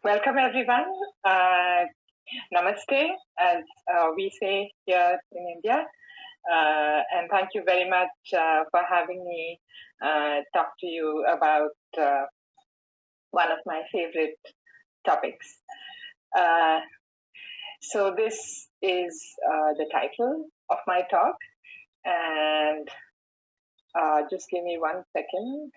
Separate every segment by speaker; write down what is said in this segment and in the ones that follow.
Speaker 1: Welcome, everyone. Namaste, as we say here in India. And thank you very much for having me talk to you about one of my favorite topics. So this is the title of my talk. And just give me 1 second.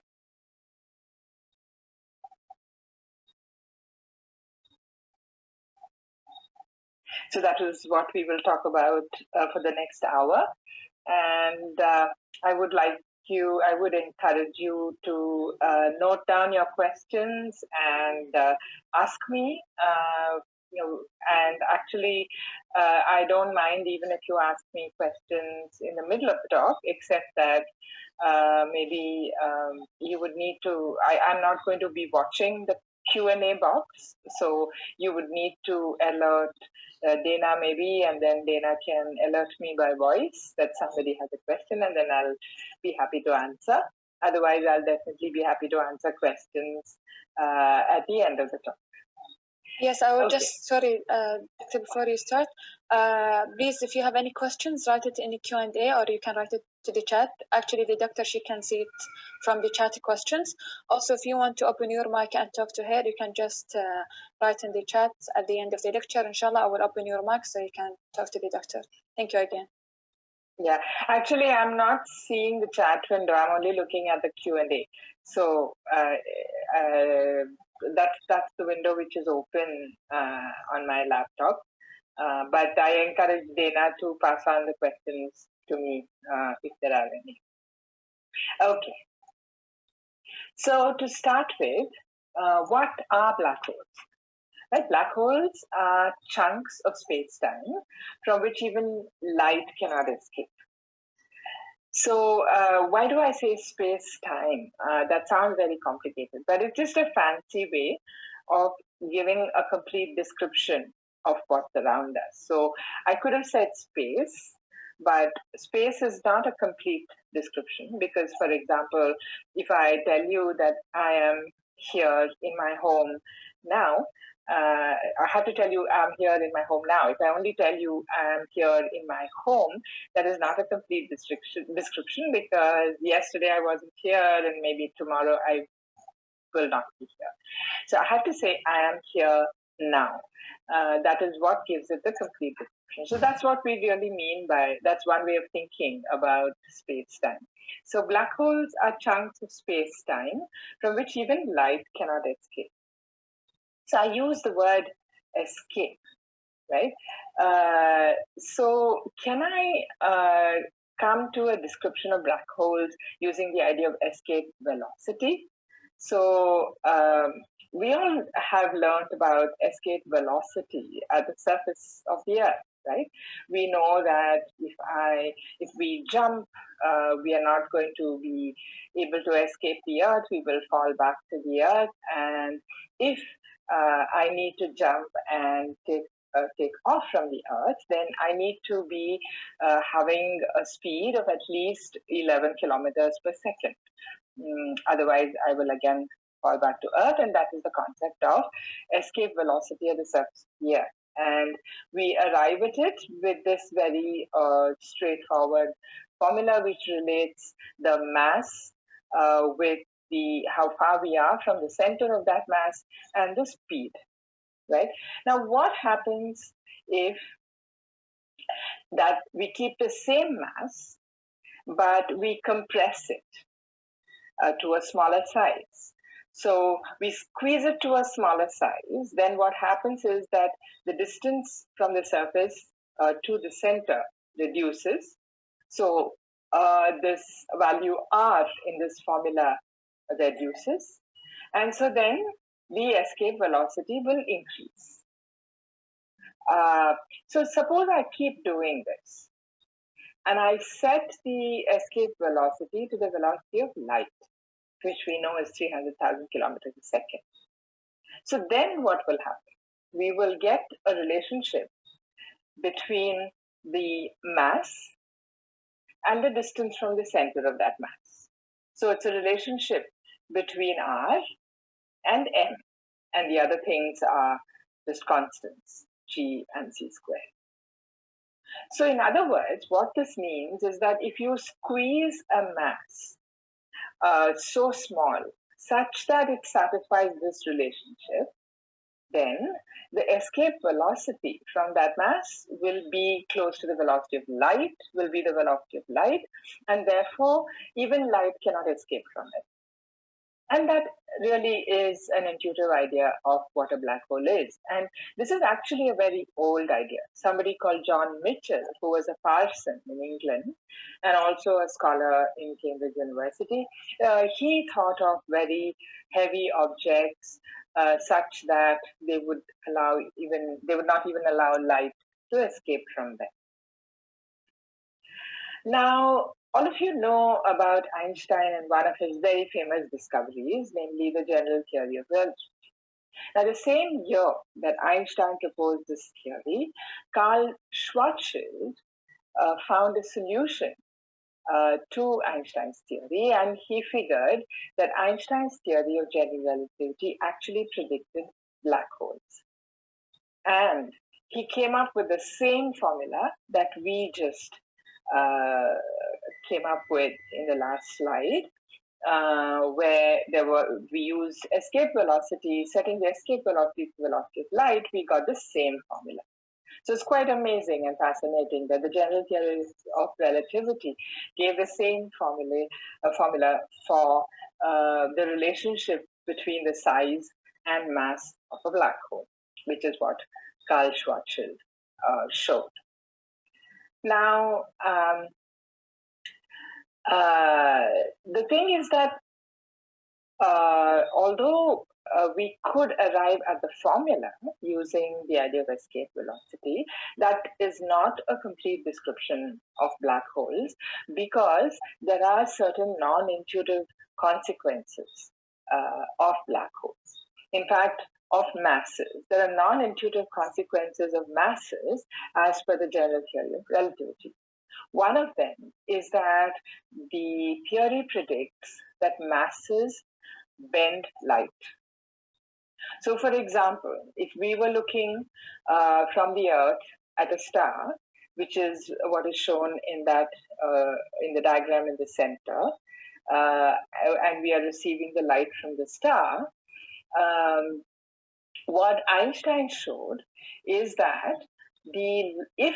Speaker 1: So that is what we will talk about for the next hour. And I would encourage you to note down your questions and ask me. And actually, I don't mind even if you ask me questions in the middle of the talk, except that maybe you would need to, I'm not going to be watching the Q&A box, so you would need to alert Dana maybe, and then Dana can alert me by voice that somebody has a question, and then I'll be happy to answer. Otherwise, I'll definitely be happy to answer questions at the end of the talk.
Speaker 2: Yes, I would just, sorry, before you start, please, if you have any questions, write it in the Q&A, or you can write it to the chat. Actually, the doctor, she can see it from the chat questions. Also, if you want to open your mic and talk to her, you can just write in the chat at the end of the lecture. Inshallah, I will open your mic so you can talk to the doctor. Thank you again.
Speaker 1: Yeah, actually, I'm not seeing the chat window. I'm only looking at the Q&A. So that's the window which is open on my laptop. But I encourage Dana to pass on the questions to me if there are any. Okay. So to start with, what are black holes? Right? Black holes are chunks of space-time from which even light cannot escape. So why do I say space-time? That sounds very complicated, but it's just a fancy way of giving a complete description of what's around us. So I could have said space, but space is not a complete description because, for example, if I tell you that I am here in my home now, I have to tell you I'm here in my home now. If I only tell you I'm here in my home, that is not a complete description because yesterday I wasn't here and maybe tomorrow I will not be here. So I have to say I am here now. That is what gives it the complete description. So that's what we really mean by, that's one way of thinking about space-time. So black holes are chunks of space-time from which even light cannot escape. So I use the word escape, right? So can I come to a description of black holes using the idea of escape velocity? So we all have learned about escape velocity at the surface of the Earth, right? We know that if we jump, we are not going to be able to escape the Earth. We will fall back to the Earth, and if I need to jump and take off from the Earth, then I need to be having a speed of at least 11 kilometers per second. Otherwise, I will again fall back to Earth, and that is the concept of escape velocity at the surface of the Earth. And we arrive at it with this very straightforward formula, which relates the mass with how far we are from the center of that mass and the speed, right? Now, what happens if that we keep the same mass, but we compress it to a smaller size? So we squeeze it to a smaller size, then what happens is that the distance from the surface to the center reduces. So this value r in this formula reduces. And so then the escape velocity will increase. So suppose I keep doing this, and I set the escape velocity to the velocity of light, which we know is 300,000 kilometers a second. So then what will happen? We will get a relationship between the mass and the distance from the center of that mass. So it's a relationship between r and m. and the other things are just constants, g and c squared. So in other words, what this means is that if you squeeze a mass so small such that it satisfies this relationship, then the escape velocity from that mass will be close to the velocity of light, and therefore even light cannot escape from it. And that really is an intuitive idea of what a black hole is. And this is actually a very old idea. Somebody called John Mitchell, who was a parson in England and also a scholar in Cambridge University, he thought of very heavy objects such that they would not even allow light to escape from them. Now, all of you know about Einstein and one of his very famous discoveries, namely the general theory of relativity. Now, the same year that Einstein proposed this theory, Carl Schwarzschild found a solution to Einstein's theory, and he figured that Einstein's theory of general relativity actually predicted black holes. And he came up with the same formula that we just came up with in the last slide, where we used escape velocity, setting the escape velocity to the velocity of light, we got the same formula. So it's quite amazing and fascinating that the general theory of relativity gave the same formula for the relationship between the size and mass of a black hole, which is what Carl Schwarzschild showed. Now, the thing is that although we could arrive at the formula using the idea of escape velocity, that is not a complete description of black holes, because there are certain non-intuitive consequences of black holes. In fact, of masses. There are non-intuitive consequences of masses as per the general theory of relativity. One of them is that the theory predicts that masses bend light. So, for example, if we were looking from the Earth at a star, which is what is shown in the diagram in the center, and we are receiving the light from the star, what Einstein showed is that if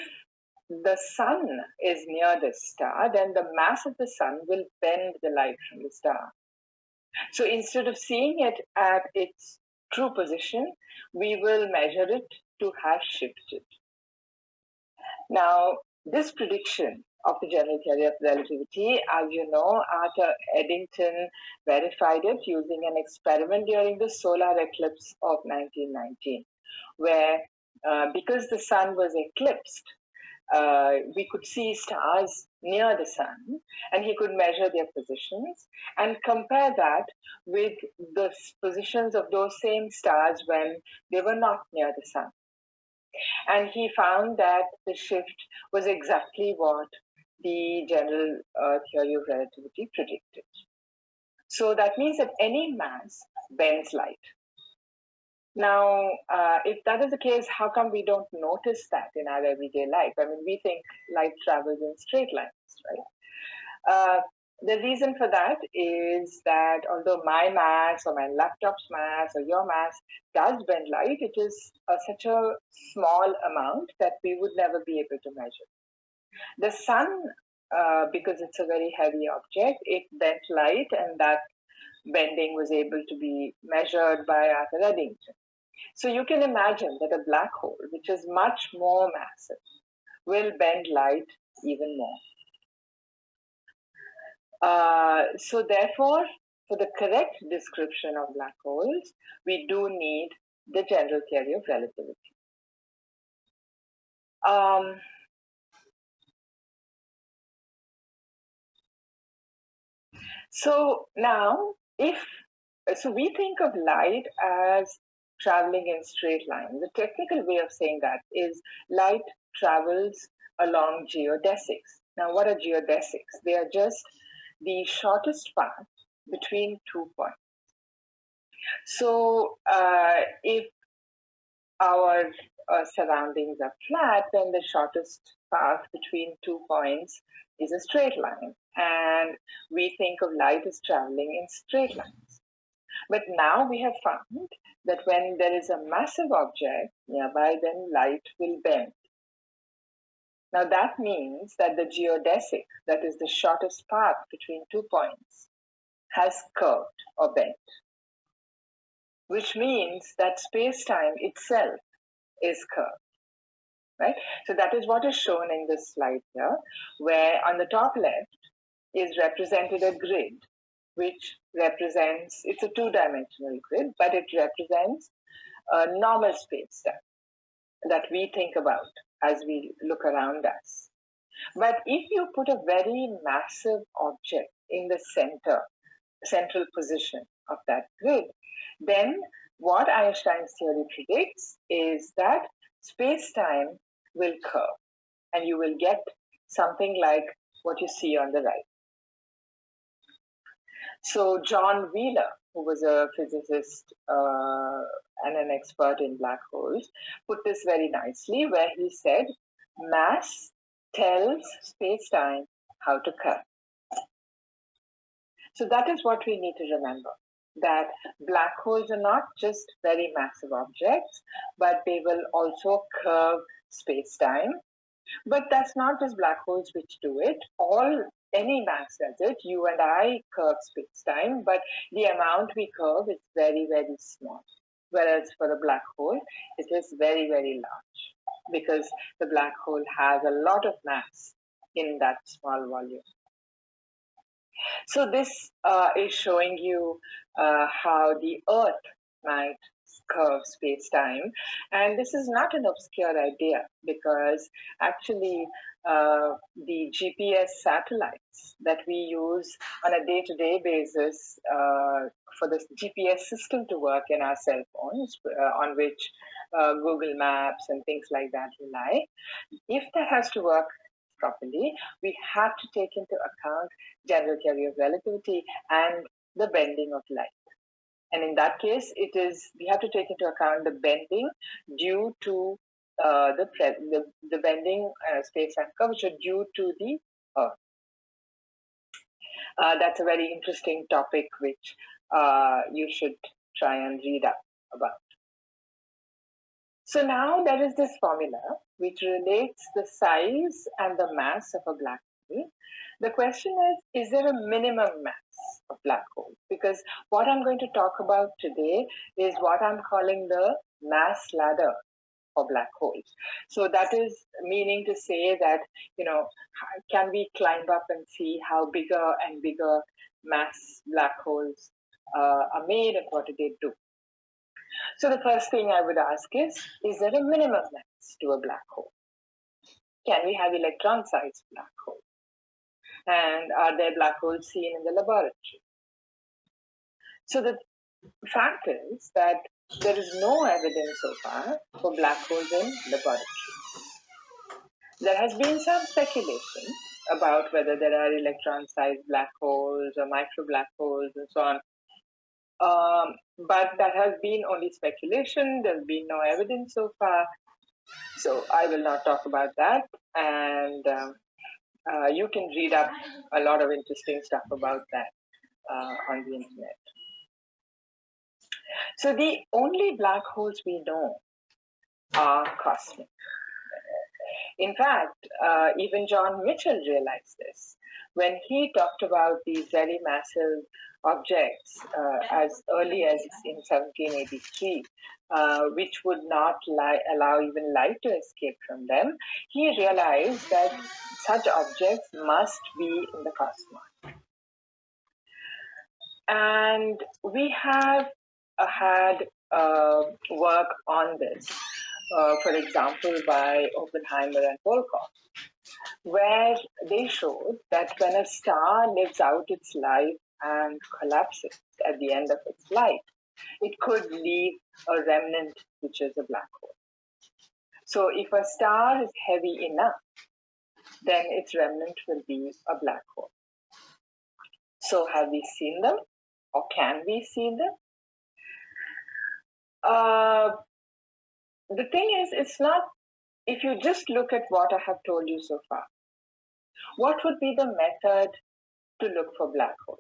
Speaker 1: the sun is near the star, then the mass of the sun will bend the light from the star. So instead of seeing it at its true position, we will measure it to have shifted. Now, this prediction of the general theory of relativity, as you know, Arthur Eddington verified it using an experiment during the solar eclipse of 1919, where because the sun was eclipsed, we could see stars near the sun, and he could measure their positions and compare that with the positions of those same stars when they were not near the sun. And he found that the shift was exactly what the general theory of relativity predicted. So that means that any mass bends light. Now, if that is the case, how come we don't notice that in our everyday life? I mean, we think light travels in straight lines, right? The reason for that is that although my mass or my laptop's mass or your mass does bend light, it is such a small amount that we would never be able to measure. The sun, because it's a very heavy object, it bent light, and that bending was able to be measured by Arthur Eddington. So you can imagine that a black hole, which is much more massive, will bend light even more. So therefore, for the correct description of black holes, we do need the general theory of relativity. So now, so we think of light as traveling in straight lines. The technical way of saying that is light travels along geodesics. Now, what are geodesics? They are just the shortest path between 2 points. So if our surroundings are flat, then the shortest path between 2 points is a straight line. And we think of light as traveling in straight lines. But now we have found that when there is a massive object nearby, then light will bend. Now that means that the geodesic, that is the shortest path between 2 points, has curved or bent, which means that space-time itself is curved, right? So that is what is shown in this slide here, where on the top left is represented a grid, which represents, it's a two-dimensional grid, but it represents a normal space-time that we think about as we look around us. But if you put a very massive object in the central position of that grid, then what Einstein's theory predicts is that space-time will curve, and you will get something like what you see on the right. So John Wheeler, who was a physicist and an expert in black holes, put this very nicely, where he said, mass tells space-time how to curve. So that is what we need to remember, that black holes are not just very massive objects, but they will also curve space-time. But that's not just black holes which do it. Any mass does it. You and I curve space-time, but the amount we curve is very, very small. Whereas for a black hole, it is very, very large, because the black hole has a lot of mass in that small volume. So this is showing you how the Earth might curve space-time. And this is not an obscure idea, because actually the GPS satellites that we use on a day-to-day basis for the GPS system to work in our cell phones, on which Google Maps and things like that rely, if that has to work properly, we have to take into account general theory of relativity and the bending of light. And in that case, we have to take into account the bending due to the bending space-time curvature due to the Earth. That's a very interesting topic which you should try and read up about. So now there is this formula which relates the size and the mass of a black hole. The question is there a minimum mass of black holes? Because what I'm going to talk about today is what I'm calling the mass ladder for black holes. So that is meaning to say that, can we climb up and see how bigger and bigger mass black holes are made, and what do they do? So the first thing I would ask is there a minimum mass to a black hole? Can we have electron-sized black holes? And are there black holes seen in the laboratory? So the fact is that there is no evidence so far for black holes in laboratories. There has been some speculation about whether there are electron-sized black holes or micro black holes and so on. But that has been only speculation. There's been no evidence so far. So I will not talk about that. And you can read up a lot of interesting stuff about that on the internet. So the only black holes we know are cosmic. In fact, even John Mitchell realized this when he talked about these very massive objects as early as in 1783, which would not allow even light to escape from them. He realized that such objects must be in the cosmos. And we have had work on this, for example, by Oppenheimer and Volkoff, where they showed that when a star lives out its life and collapses at the end of its life, it could leave a remnant which is a black hole. So if a star is heavy enough, then its remnant will be a black hole. So have we seen them, or can we see them? The thing is, it's not, if you just look at what I have told you so far, what would be the method to look for black holes?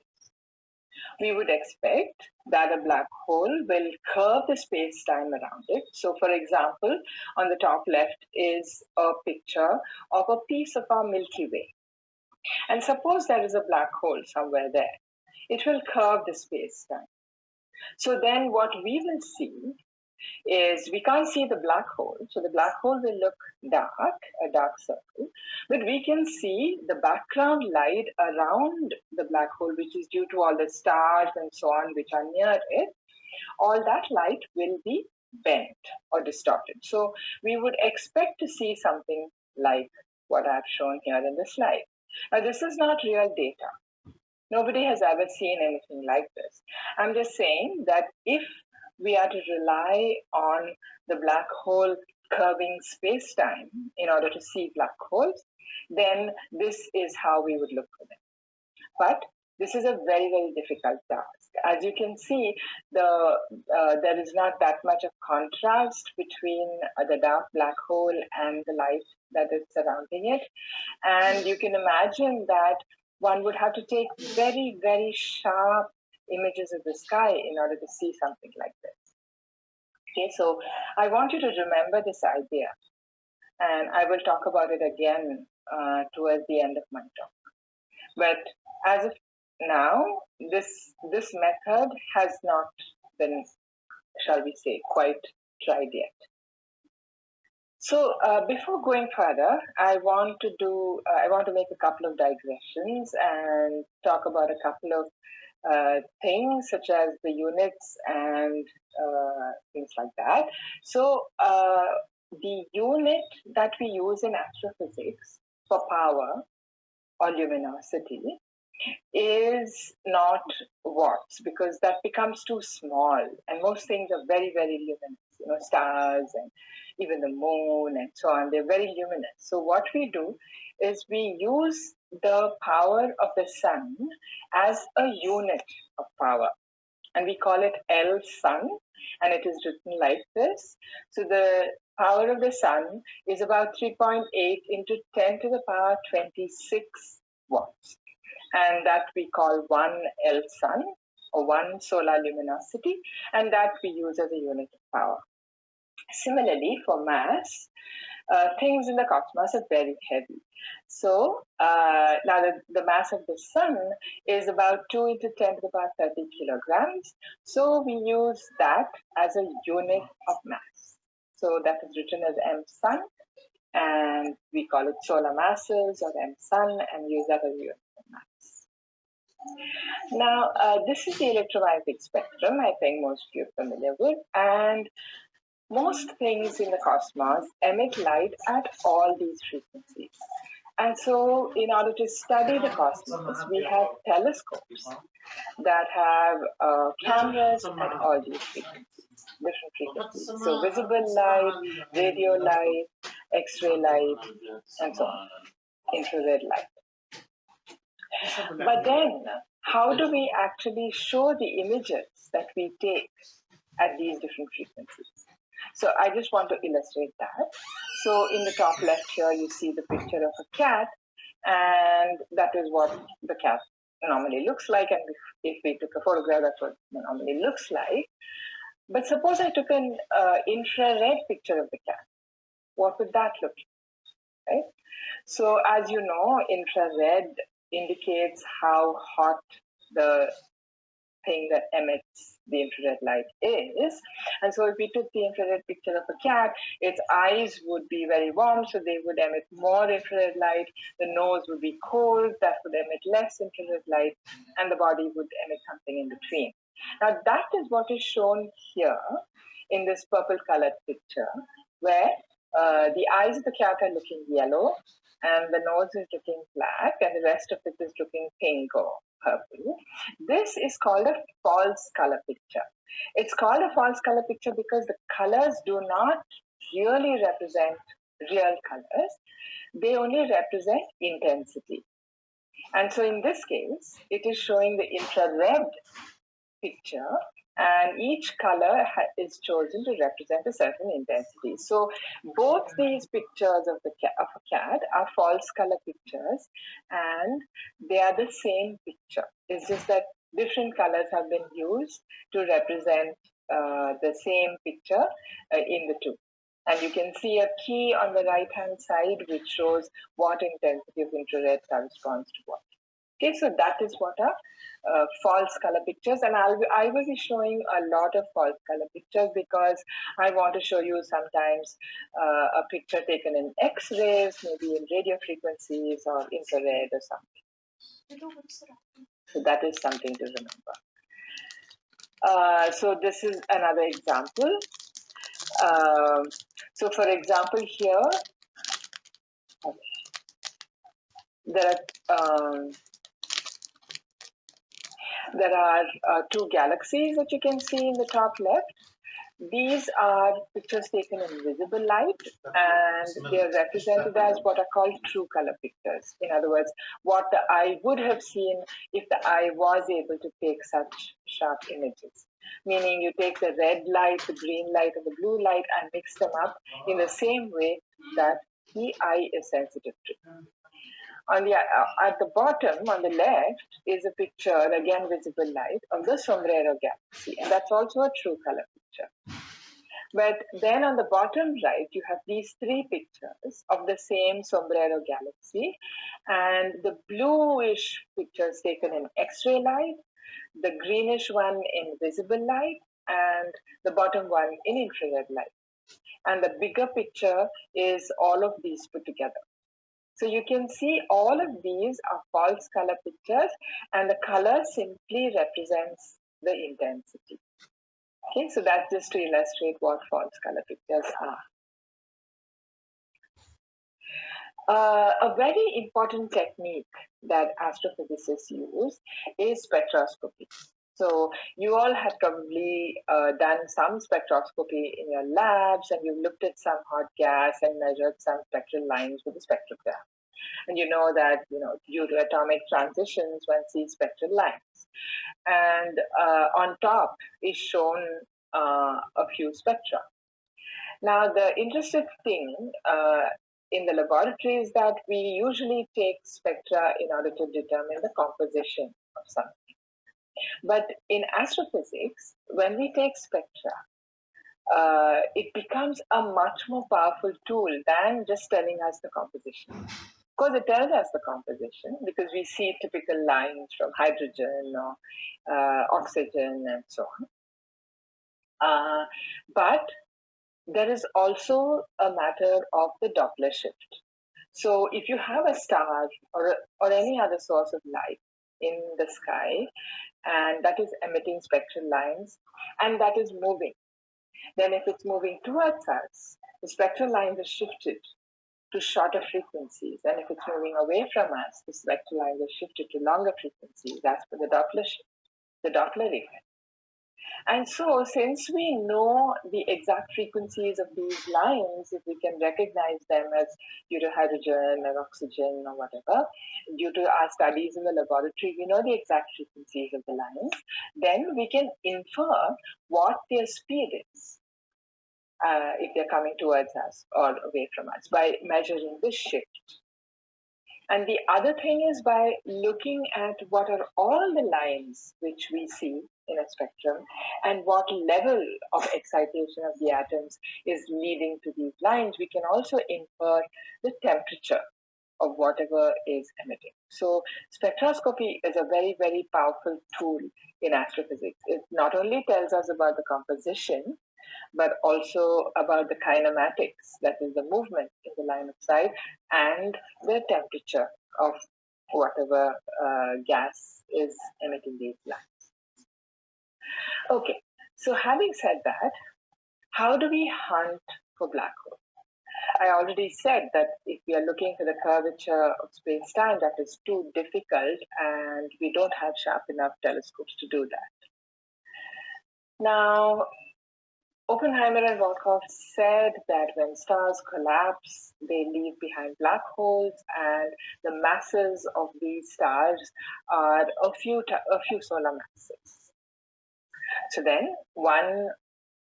Speaker 1: We would expect that a black hole will curve the space-time around it. So, for example, on the top left is a picture of a piece of our Milky Way. And suppose there is a black hole somewhere there. It will curve the space-time. So then what we will see is, we can't see the black hole. So the black hole will look dark, a dark circle, but we can see the background light around the black hole, which is due to all the stars and so on, which are near it. All that light will be bent or distorted. So we would expect to see something like what I've shown here in the slide. Now, this is not real data. Nobody has ever seen anything like this. I'm just saying that if we are to rely on the black hole curving space-time in order to see black holes, then this is how we would look for them. But this is a very, very difficult task. As you can see, there is not that much of contrast between the dark black hole and the light that is surrounding it. And you can imagine that one would have to take very, very sharp images of the sky in order to see something like this. Okay, so I want you to remember this idea, and I will talk about it again towards the end of my talk. But as of now, this method has not been, shall we say, quite tried yet. So before going further, I want to make a couple of digressions and talk about a couple of things such as the units and things like that. So the unit that we use in astrophysics for power or luminosity is not watts, because that becomes too small, and most things are very, very luminous, stars and even the moon and so on, they're very luminous. So what we do is we use the power of the sun as a unit of power, and we call it L sun, and it is written like this. So the power of the sun is about 3.8 into 10 to the power 26 watts. And that we call 1 L sun, or 1 solar luminosity, and that we use as a unit of power. Similarly, for mass, things in the cosmos are very heavy. So now the mass of the sun is about 2 into 10 to the power 30 kilograms. So we use that as a unit of mass. So that is written as M sun, and we call it solar masses or M sun, and use that as a unit of mass. Now, this is the electromagnetic spectrum, I think most of you are familiar with, and most things in the cosmos emit light at all these frequencies. And so, in order to study the cosmos, we have telescopes that have cameras at all these frequencies, different frequencies. So, visible light, radio light, X-ray light, and so on, infrared light. But then, how do we actually show the images that we take at these different frequencies? So I just want to illustrate that. So in the top left here, you see the picture of a cat, and that is what the cat normally looks like. And if we took a photograph, that's what it normally looks like. But suppose I took an infrared picture of the cat. What would that look like, right? So as you know, infrared indicates how hot the thing that emits the infrared light is. And so if we took the infrared picture of a cat, its eyes would be very warm, so they would emit more infrared light. The nose would be cold, that would emit less infrared light, and the body would emit something in between. Now that is what is shown here in this purple colored picture, where the eyes of the cat are looking yellow, and the nose is looking black, and the rest of it is looking pink or purple. This is called a false color picture. It's called a false color picture because the colors do not really represent real colors. They only represent intensity. And so in this case, it is showing the infrared picture, and each color is chosen to represent a certain intensity. So both these pictures of a cat are false color pictures, and they are the same picture. It's just that different colors have been used to represent the same picture in the two. And you can see a key on the right hand side which shows what intensity of infrared corresponds to what. Okay, so that is what are false color pictures, and I will be showing a lot of false color pictures because I want to show you sometimes a picture taken in X-rays, maybe in radio frequencies or infrared or something. So that is something to remember. So this is another example. So for example here, there are two galaxies that you can see in the top left. These are pictures taken in visible light, and they are represented as what are called true color pictures. In other words, what the eye would have seen if the eye was able to take such sharp images. Meaning you take the red light, the green light, and the blue light and mix them up in the same way that the eye is sensitive to. On the at the bottom, on the left, is a picture, again visible light, of the Sombrero Galaxy, and that's also a true color picture. But then on the bottom right, you have these three pictures of the same Sombrero Galaxy, and the bluish pictures taken in X-ray light, the greenish one in visible light, and the bottom one in infrared light. And the bigger picture is all of these put together. So you can see all of these are false color pictures, and the color simply represents the intensity. Okay, so that's just to illustrate what false color pictures are. A very important technique that astrophysicists use is spectroscopy. So you all have probably done some spectroscopy in your labs, and you've looked at some hot gas and measured some spectral lines with a spectrograph. And you know that, due to atomic transitions, one sees spectral lines. And on top is shown a few spectra. Now, the interesting thing in the laboratory is that we usually take spectra in order to determine the composition of something. But in astrophysics, when we take spectra, it becomes a much more powerful tool than just telling us the composition. Of course, it tells us the composition because we see typical lines from hydrogen or oxygen and so on. But there is also a matter of the Doppler shift. So if you have a star or any other source of light in the sky, and that is emitting spectral lines, and that is moving, then if it's moving towards us, the spectral lines are shifted to shorter frequencies, and if it's moving away from us, the spectral lines are shifted to longer frequencies. That's for the Doppler shift, the Doppler effect. And so, since we know the exact frequencies of these lines, if we can recognize them as due to hydrogen or oxygen or whatever, due to our studies in the laboratory, we know the exact frequencies of the lines, then we can infer what their speed is if they're coming towards us or away from us by measuring the shift. And the other thing is by looking at what are all the lines which we see in a spectrum and what level of excitation of the atoms is leading to these lines, we can also infer the temperature of whatever is emitting. So spectroscopy is a very, very powerful tool in astrophysics. It not only tells us about the composition, but also about the kinematics, that is the movement in the line of sight, and the temperature of whatever gas is emitting these lines. Okay, so having said that, how do we hunt for black holes? I already said that if we are looking for the curvature of space-time, that is too difficult, and we don't have sharp enough telescopes to do that. Now, Oppenheimer and Volkoff said that when stars collapse, they leave behind black holes, and the masses of these stars are a few solar masses. So then one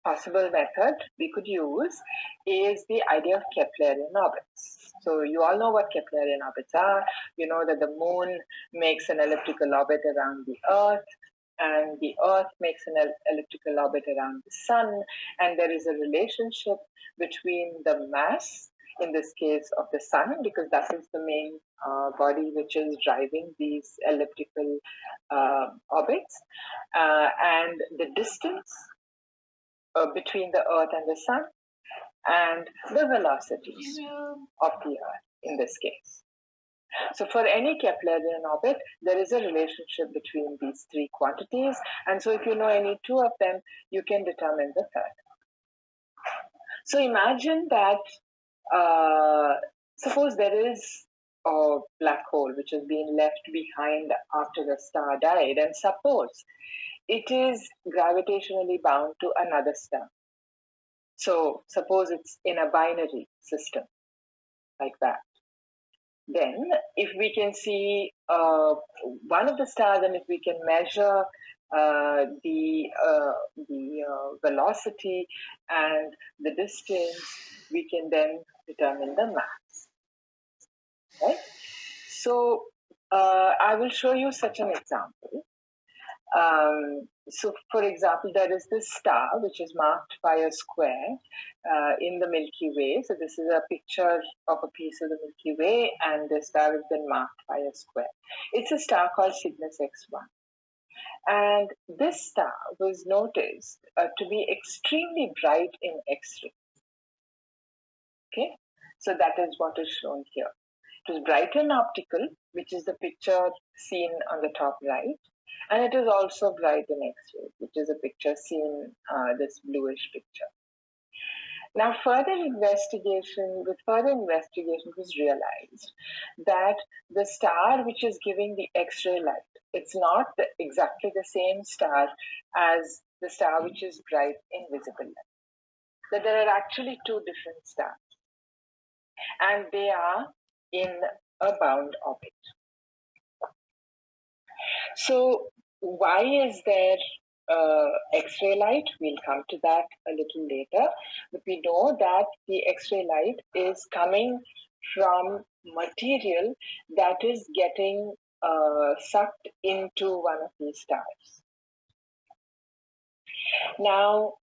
Speaker 1: possible method we could use is the idea of Keplerian orbits. So you all know what Keplerian orbits are. You know that the moon makes an elliptical orbit around the Earth, and the Earth makes an elliptical orbit around the Sun, and there is a relationship between the mass, in this case of the Sun, because that is the main body which is driving these elliptical orbits, and the distance between the Earth and the Sun, and the velocities of the Earth in this case. So for any Keplerian orbit, there is a relationship between these three quantities, and so if you know any two of them, you can determine the third. So imagine that, suppose there is a black hole which has been left behind after the star died, and suppose it is gravitationally bound to another star. So suppose it's in a binary system like that. Then if we can see one of the stars, and if we can measure the velocity and the distance, we can then determine the mass. Right? So I will show you such an example. So for example, there is this star which is marked by a square in the Milky Way. So this is a picture of a piece of the Milky Way, and the star has been marked by a square. It's a star called Cygnus X1. And this star was noticed to be extremely bright in X-ray. Okay, so that is what is shown here. It was bright in optical, which is the picture seen on the top right. And it is also bright in X-ray, which is a picture seen, this bluish picture. Now, with further investigation, it was realized that the star which is giving the X-ray light, it's not exactly the same star as the star which is bright in visible light. That there are actually two different stars, and they are in a bound orbit. So why is there X-ray light? We'll come to that a little later. But we know that the X-ray light is coming from material that is getting sucked into one of these stars. Now,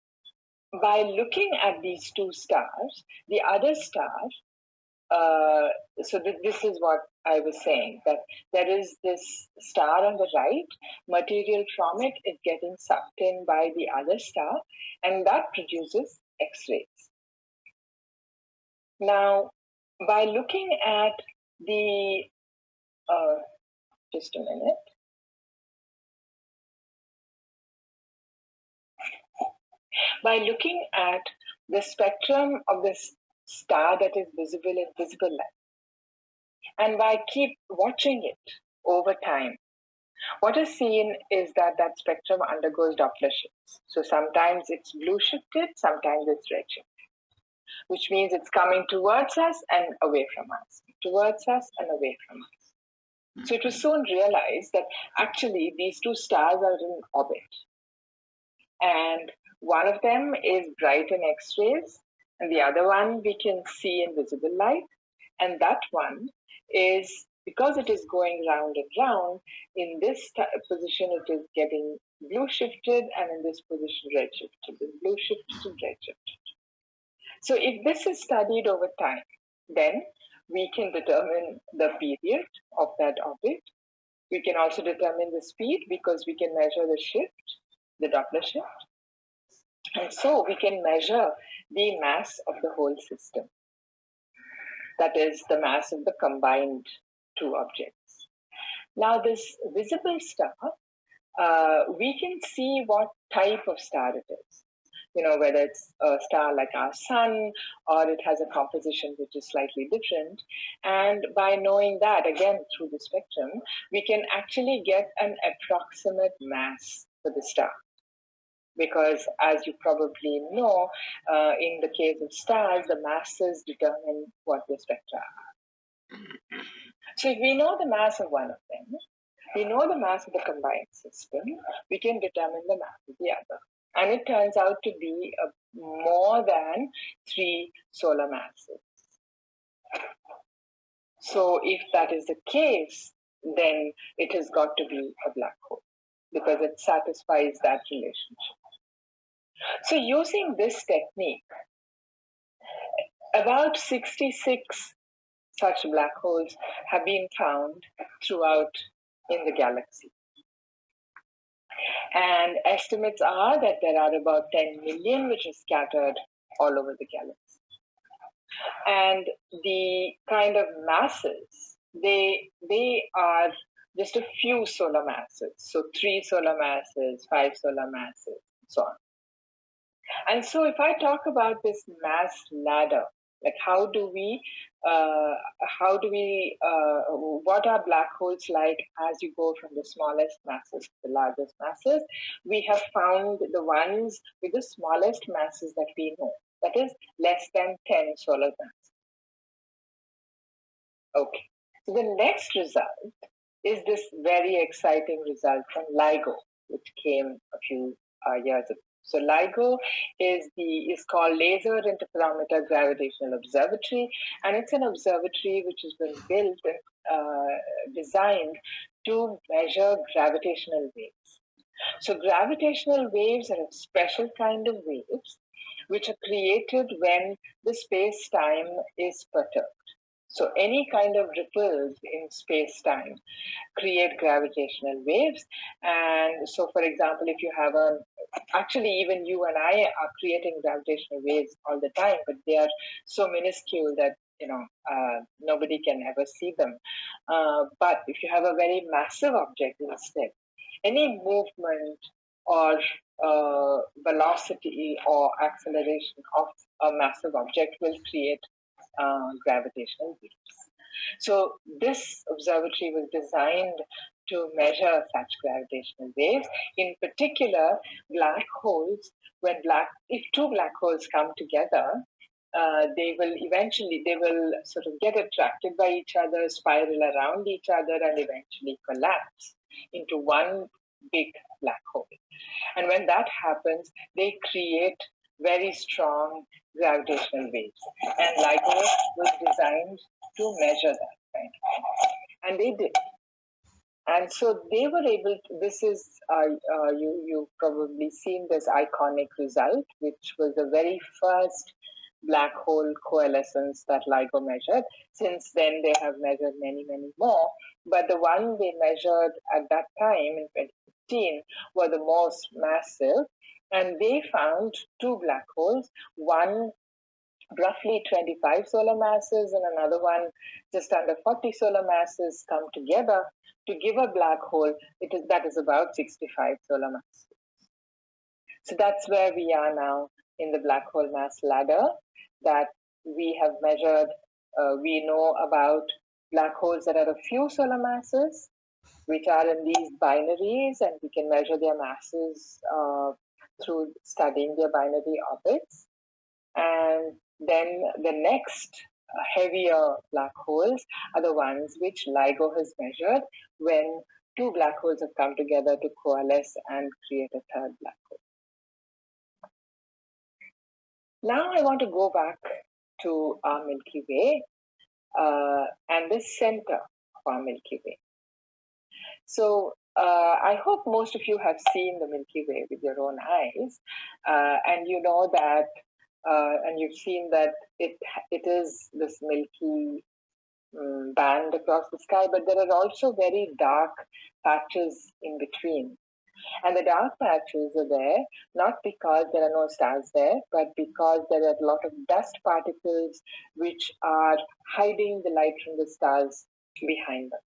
Speaker 1: by looking at these two stars, the other star, so this is what I was saying, that there is this star on the right, material from it is getting sucked in by the other star, and that produces X-rays. Now, by looking at the, just a minute. By looking at the spectrum of this star that is visible in visible light, and by keep watching it over time, what is seen is that that spectrum undergoes Doppler shifts. So sometimes it's blue shifted, sometimes it's red shifted, which means it's coming towards us and away from us, towards us and away from us. So it was soon realized that actually these two stars are in orbit, and one of them is bright in X-rays, and the other one we can see in visible light, and that one is, because it is going round and round, in this position it is getting blue shifted, and in this position red shifted, blue shifted, red shifted. So if this is studied over time, then we can determine the period of that orbit. We can also determine the speed because we can measure the shift, the Doppler shift. And so we can measure the mass of the whole system. That is the mass of the combined two objects. Now this visible star, we can see what type of star it is. You know, whether it's a star like our sun, or it has a composition which is slightly different. And by knowing that, again, through the spectrum, we can actually get an approximate mass for the star. Because as you probably know, in the case of stars, the masses determine what the spectra are. So if we know the mass of one of them, we know the mass of the combined system, we can determine the mass of the other. And it turns out to be more than 3 solar masses. So if that is the case, then it has got to be a black hole because it satisfies that relationship. So using this technique, about 66 such black holes have been found throughout in the galaxy. And estimates are that there are about 10 million which are scattered all over the galaxy. And the kind of masses, they are just a few solar masses. So 3 solar masses, 5 solar masses, and so on. And so if I talk about this mass ladder, like what are black holes like as you go from the smallest masses to the largest masses? We have found the ones with the smallest masses that we know, that is less than 10 solar masses. Okay, so the next result is this very exciting result from LIGO, which came a few years ago. So LIGO is called Laser Interferometer Gravitational Observatory, and it's an observatory which has been built and designed to measure gravitational waves. So gravitational waves are a special kind of waves which are created when the space-time is perturbed. So any kind of ripples in space-time create gravitational waves. And so, for example, if you have actually even you and I are creating gravitational waves all the time, but they are so minuscule that nobody can ever see them. But if you have a very massive object instead, any movement or velocity or acceleration of a massive object will create gravitational waves. So this observatory was designed to measure such gravitational waves. In particular, black holes. If 2 black holes come together, they will sort of get attracted by each other, spiral around each other, and eventually collapse into one big black hole. And when that happens, they create very strong gravitational waves. And LIGO was designed to measure that kind of thing. And they did. And so they were able to, this is, you've probably seen this iconic result, which was the very first black hole coalescence that LIGO measured. Since then, they have measured many, many more. But the one they measured at that time in 2015 were the most massive. And they found 2 black holes, one roughly 25 solar masses and another one just under 40 solar masses come together to give a black hole that is about 65 solar masses. So that's where we are now in the black hole mass ladder that we have measured. We know about black holes that are a few solar masses, which are in these binaries, and we can measure their masses through studying their binary orbits. And then the next heavier black holes are the ones which LIGO has measured when 2 black holes have come together to coalesce and create a third black hole. Now I want to go back to our Milky Way and the center of our Milky Way. So I hope most of you have seen the Milky Way with your own eyes, and you know that, and you've seen that it is this milky band across the sky, but there are also very dark patches in between. And the dark patches are there not because there are no stars there, but because there are a lot of dust particles which are hiding the light from the stars behind them.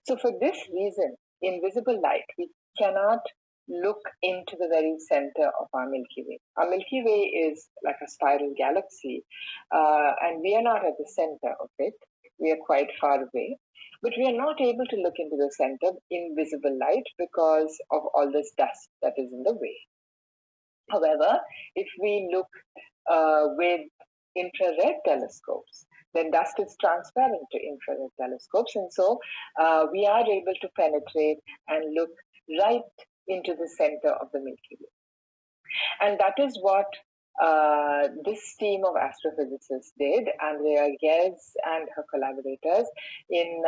Speaker 1: So for this reason, invisible light, we cannot look into the very center of our Milky Way. Our Milky Way is like a spiral galaxy, and we are not at the center of it. We are quite far away, but we are not able to look into the center in visible light because of all this dust that is in the way. However, if we look with infrared telescopes. Then dust is transparent to infrared telescopes, and so we are able to penetrate and look right into the center of the Milky Way. And that is what this team of astrophysicists did, Andrea Ghez and her collaborators in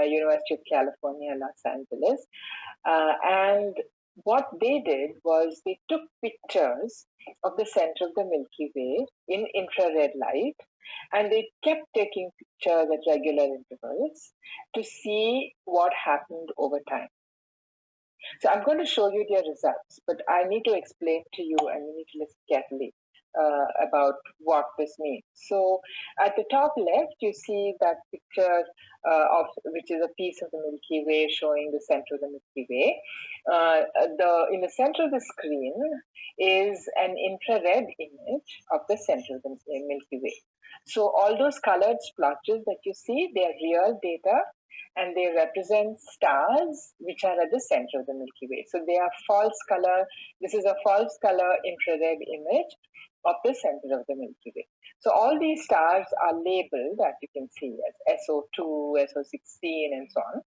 Speaker 1: University of California, Los Angeles. And what they did was they took pictures of the center of the Milky Way in infrared light, and they kept taking pictures at regular intervals to see what happened over time. So I'm going to show you their results, but I need to explain to you, and you need to listen carefully about what this means. So at the top left, you see that picture of which is a piece of the Milky Way showing the center of the Milky Way. In the center of the screen is an infrared image of the center of the Milky Way. So all those colored splotches that you see, they are real data, and they represent stars which are at the center of the Milky Way. So they are false color. This is a false color infrared image of the center of the Milky Way. So all these stars are labeled, as you can see, as SO2, SO16, and so on.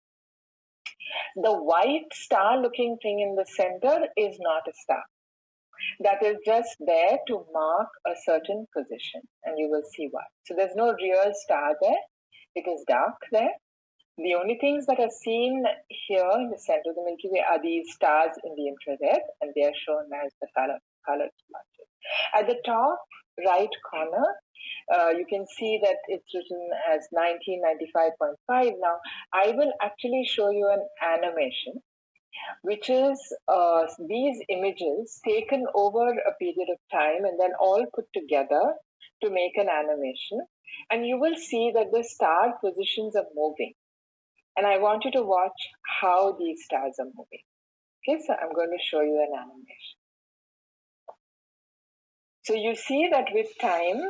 Speaker 1: The white star-looking thing in the center is not a star. That is just there to mark a certain position, and you will see why. So there's no real star there. It is dark there. The only things that are seen here in the center of the Milky Way are these stars in the infrared, and they are shown as the colored splotches. At the top right corner, you can see that it's written as 1995.5. Now, I will actually show you an animation, which is these images taken over a period of time and then all put together to make an animation. And you will see that the star positions are moving. And I want you to watch how these stars are moving. Okay, so I'm going to show you an animation. So you see that with time,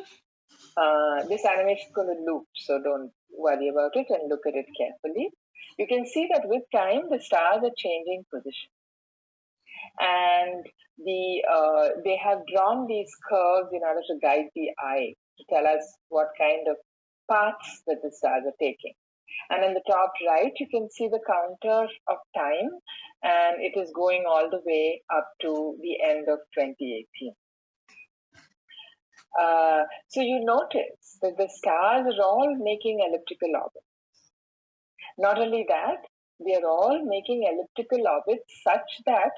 Speaker 1: this animation is going to loop, so don't worry about it and look at it carefully. You can see that with time, the stars are changing position. And they have drawn these curves in order to guide the eye to tell us what kind of paths that the stars are taking. And in the top right, you can see the counter of time, and it is going all the way up to the end of 2018. So you notice that the stars are all making elliptical orbits. Not only that, they are all making elliptical orbits such that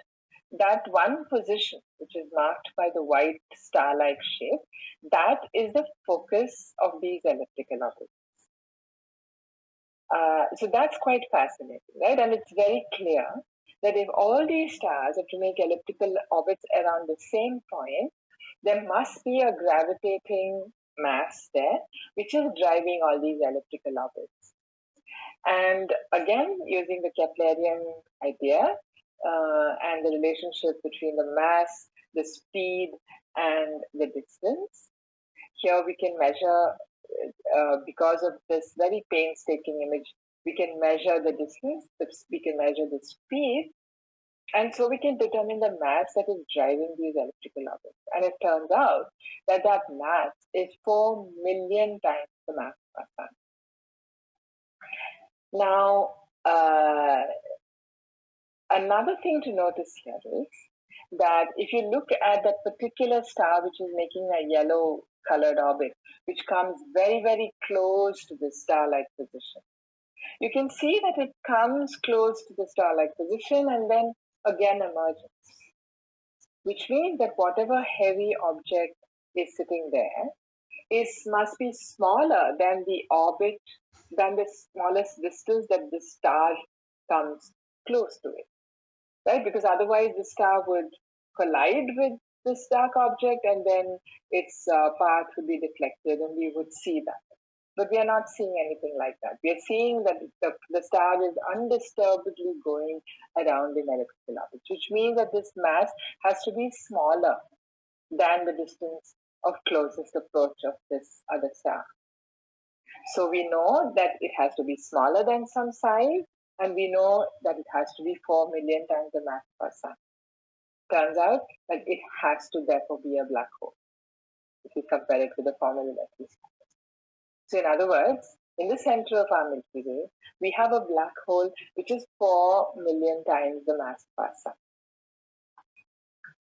Speaker 1: that one position, which is marked by the white star-like shape, that is the focus of these elliptical orbits. So that's quite fascinating, right? And it's very clear that if all these stars have to make elliptical orbits around the same point, there must be a gravitating mass there, which is driving all these elliptical orbits. And again, using the Keplerian idea and the relationship between the mass, the speed, and the distance, here we can measure, because of this very painstaking image, we can measure the distance, we can measure the speed, and so we can determine the mass that is driving these elliptical orbits. And it turns out that that mass is 4 million times the mass of our sun. Now, another thing to notice here is that if you look at that particular star which is making a yellow colored orbit, which comes very, very close to the star-like position, you can see that it comes close to the star-like position and then again emerges, which means that whatever heavy object is sitting there must be smaller than the orbit, than the smallest distance that the star comes close to it, right? Because otherwise the star would collide with this dark object and then its path would be deflected and we would see that. But we are not seeing anything like that. We are seeing that the star is undisturbedly going around in elliptical orbits, which means that this mass has to be smaller than the distance of closest approach of this other star. So we know that it has to be smaller than some size, and we know that it has to be 4 million times the mass of our sun. Turns out that it has to therefore be a black hole. if you compare it with the formula that we started. So in other words, in the center of our Milky Way, we have a black hole which is 4 million times the mass of our sun.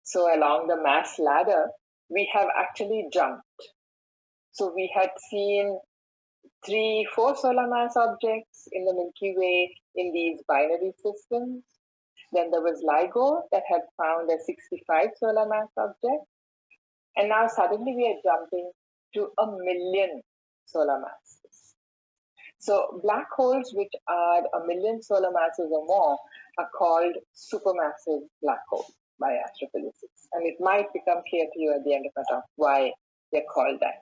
Speaker 1: So along the mass ladder, we have actually jumped. So we had seen 3-4 solar mass objects in the Milky Way in these binary systems. Then there was LIGO that had found a 65 solar mass object. And now suddenly we are jumping to 1 million solar masses. So black holes which are 1 million solar masses or more are called supermassive black holes by astrophysicists. And it might become clear to you at the end of my talk why they're called that.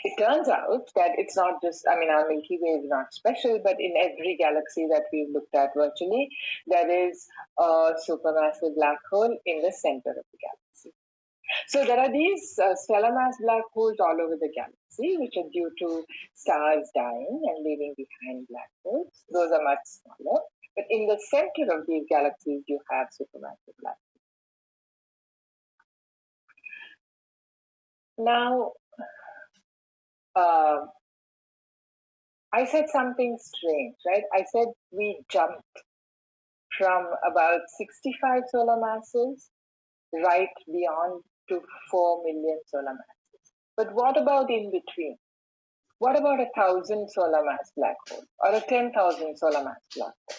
Speaker 1: It turns out that it's not just, our Milky Way is not special, but in every galaxy that we've looked at virtually, there is a supermassive black hole in the center of the galaxy. So there are these stellar mass black holes all over the galaxy, which are due to stars dying and leaving behind black holes. Those are much smaller. But in the center of these galaxies, you have supermassive black holes. Now, I said something strange, right? I said we jumped from about 65 solar masses right beyond to 4 million solar masses. But what about in between? What about 1,000 solar mass black hole or a 10,000 solar mass black hole?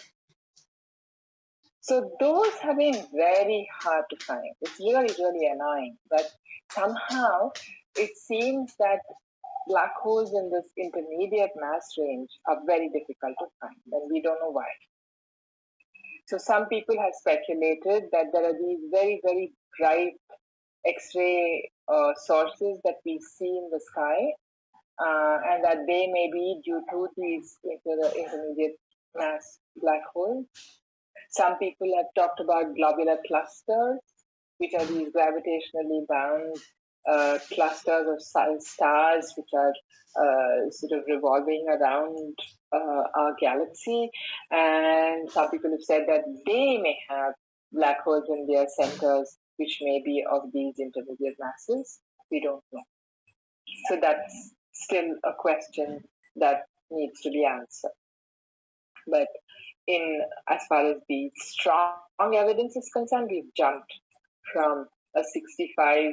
Speaker 1: So those have been very hard to find. It's really, really annoying. But somehow it seems that black holes in this intermediate mass range are very difficult to find, and we don't know why. So some people have speculated that there are these very, very bright X-ray sources that we see in the sky, and that they may be due to these intermediate mass black holes. Some people have talked about globular clusters, which are these gravitationally bound clusters of stars which are sort of revolving around our galaxy. And some people have said that they may have black holes in their centers, which may be of these intermediate masses. We don't know. So that's still a question that needs to be answered. But as far as the strong evidence is concerned, we've jumped from a 65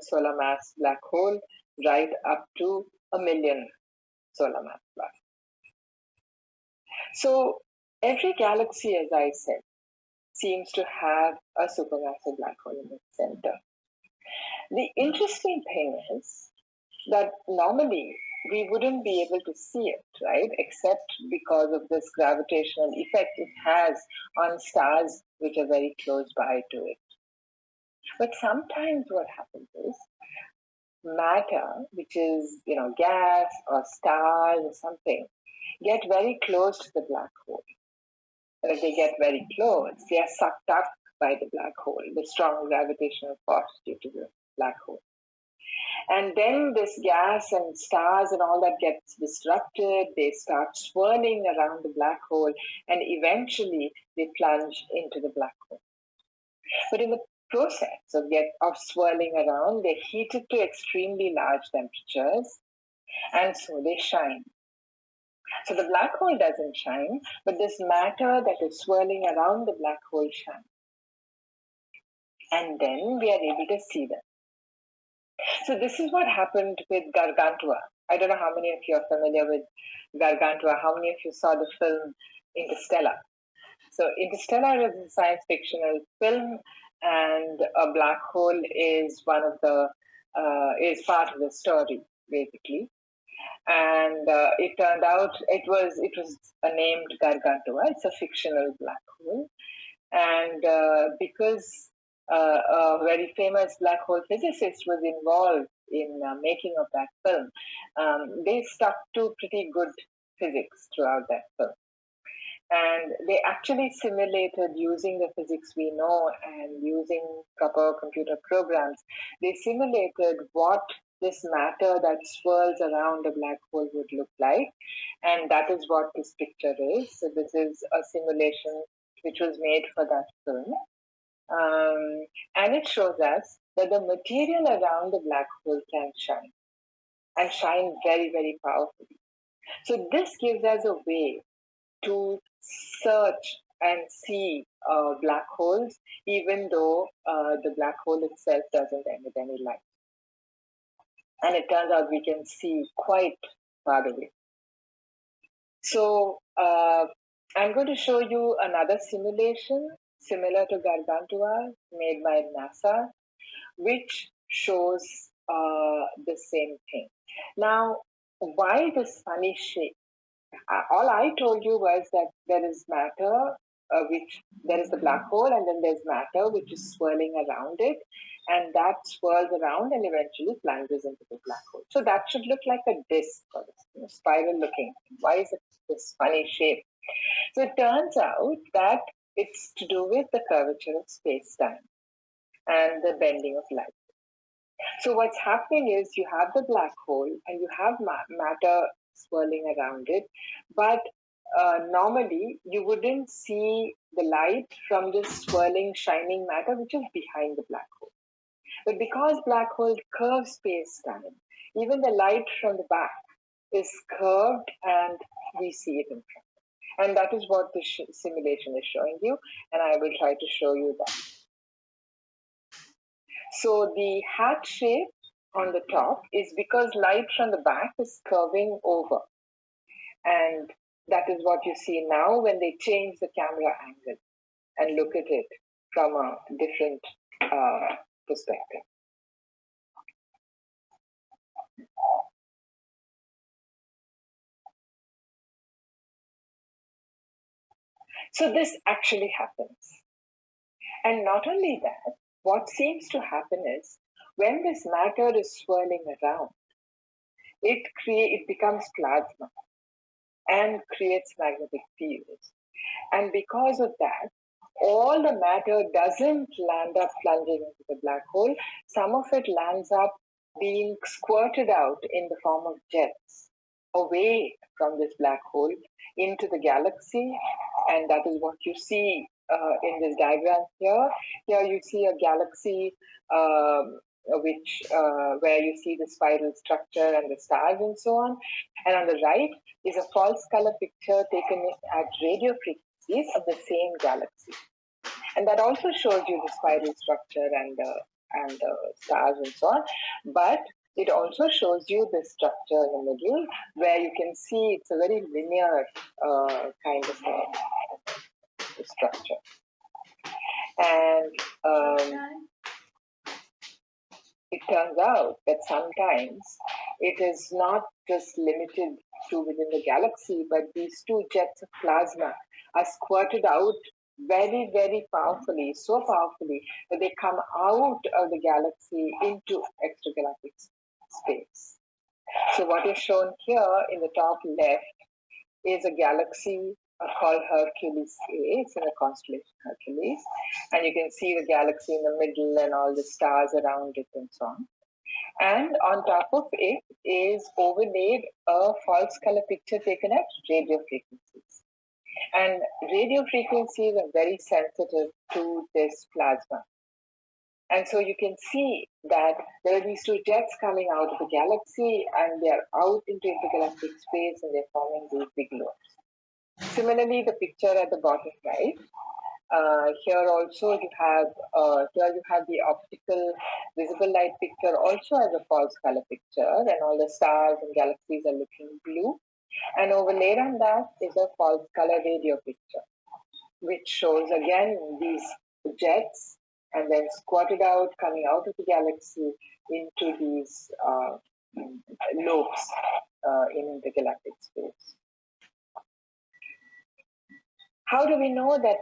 Speaker 1: solar mass black hole right up to 1 million solar mass black. So every galaxy, as I said, seems to have a supermassive black hole in its center. The interesting thing is that normally we wouldn't be able to see it, right? Except because of this gravitational effect it has on stars which are very close by to it. But sometimes what happens is matter, which is, gas or stars or something, get very close to the black hole. And if they get very close, they are sucked up by the black hole, the strong gravitational force due to the black hole. And then this gas and stars and all that gets disrupted. They start swirling around the black hole, and eventually they plunge into the black hole. But in the process of swirling around, they're heated to extremely large temperatures, and so they shine. So the black hole doesn't shine, but this matter that is swirling around the black hole shines. And then we are able to see them. So this is what happened with Gargantua. I don't know how many of you are familiar with Gargantua. How many of you saw the film Interstellar? So Interstellar is a science fictional film, and a black hole is is part of the story, basically. And it turned out it was named Gargantua. It's a fictional black hole, and because a very famous black hole physicist was involved in making of that film, they stuck to pretty good physics throughout that film. And they actually simulated, using the physics we know and using proper computer programs, they simulated what this matter that swirls around a black hole would look like. And that is what this picture is. So this is a simulation which was made for that film. And it shows us that the material around the black hole can shine, and shine very, very powerfully. So this gives us a way to search and see black holes, even though the black hole itself doesn't emit any light. And it turns out we can see quite far away. So I'm going to show you another simulation similar to Gargantua made by NASA, which shows the same thing. Now, why this funny shape? All I told you was that there is matter, which there is the black hole, and then there's matter which is swirling around it, and that swirls around and eventually plunges into the black hole. So that should look like a disc or spiral looking. Why is it this funny shape? So it turns out that it's to do with the curvature of space-time and the bending of light. So what's happening is you have the black hole and you have matter swirling around it, but normally you wouldn't see the light from this swirling, shining matter which is behind the black hole. But because black holes curve space-time, even the light from the back is curved and we see it in front. And that is what the simulation is showing you, and I will try to show you that. So the hat shape on the top is because light from the back is curving over. And that is what you see now when they change the camera angle and look at it from a different perspective. So this actually happens. And not only that, what seems to happen is when this matter is swirling around, it becomes plasma and creates magnetic fields. And because of that, all the matter doesn't land up plunging into the black hole. Some of it lands up being squirted out in the form of jets away from this black hole into the galaxy. And that is what you see in this diagram here. Here you see a galaxy where you see the spiral structure and the stars and so on. And on the right is a false color picture taken at radio frequencies of the same galaxy. And that also shows you the spiral structure and the stars and so on. But it also shows you the structure in the middle, where you can see it's a very linear kind of a structure. And it turns out that sometimes it is not just limited to within the galaxy, but these two jets of plasma are squirted out very, very powerfully, so powerfully that they come out of the galaxy into extragalactic space. So what is shown here in the top left is a galaxy called Hercules A. It's in the constellation Hercules. And you can see the galaxy in the middle and all the stars around it and so on. And on top of it is overlaid a false color picture taken at radio frequencies. And radio frequencies are very sensitive to this plasma. And so you can see that there are these two jets coming out of the galaxy and they are out into intergalactic space and they're forming these big lobes. Similarly, the picture at the bottom right, here also you have the optical visible light picture also as a false color picture, and all the stars and galaxies are looking blue. And overlaid on that is a false color radio picture, which shows again these jets and then squatted out, coming out of the galaxy into these lobes in the galactic space. How do we know that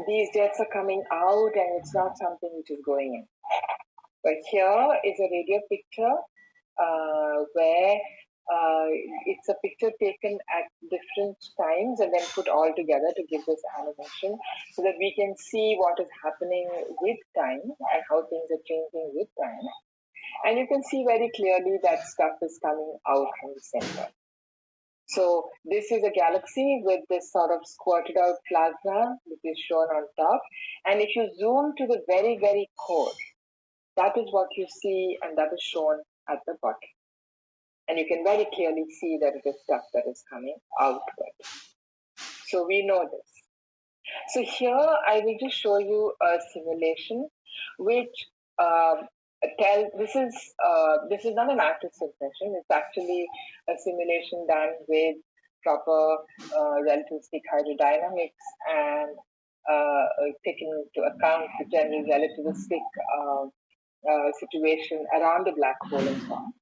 Speaker 1: these jets are coming out and it's not something which is going in? But here is a radio picture where it's a picture taken at different times and then put all together to give this animation so that we can see what is happening with time and how things are changing with time. And you can see very clearly that stuff is coming out from the center. So this is a galaxy with this sort of squirted out plasma, which is shown on top. And if you zoom to the very, very core, that is what you see, and that is shown at the bottom. And you can very clearly see that it is stuff that is coming outward. So we know this. So here I will just show you a simulation which this is not an artistic session. It's actually a simulation done with proper relativistic hydrodynamics and taking into account the general relativistic situation around the black hole and so on.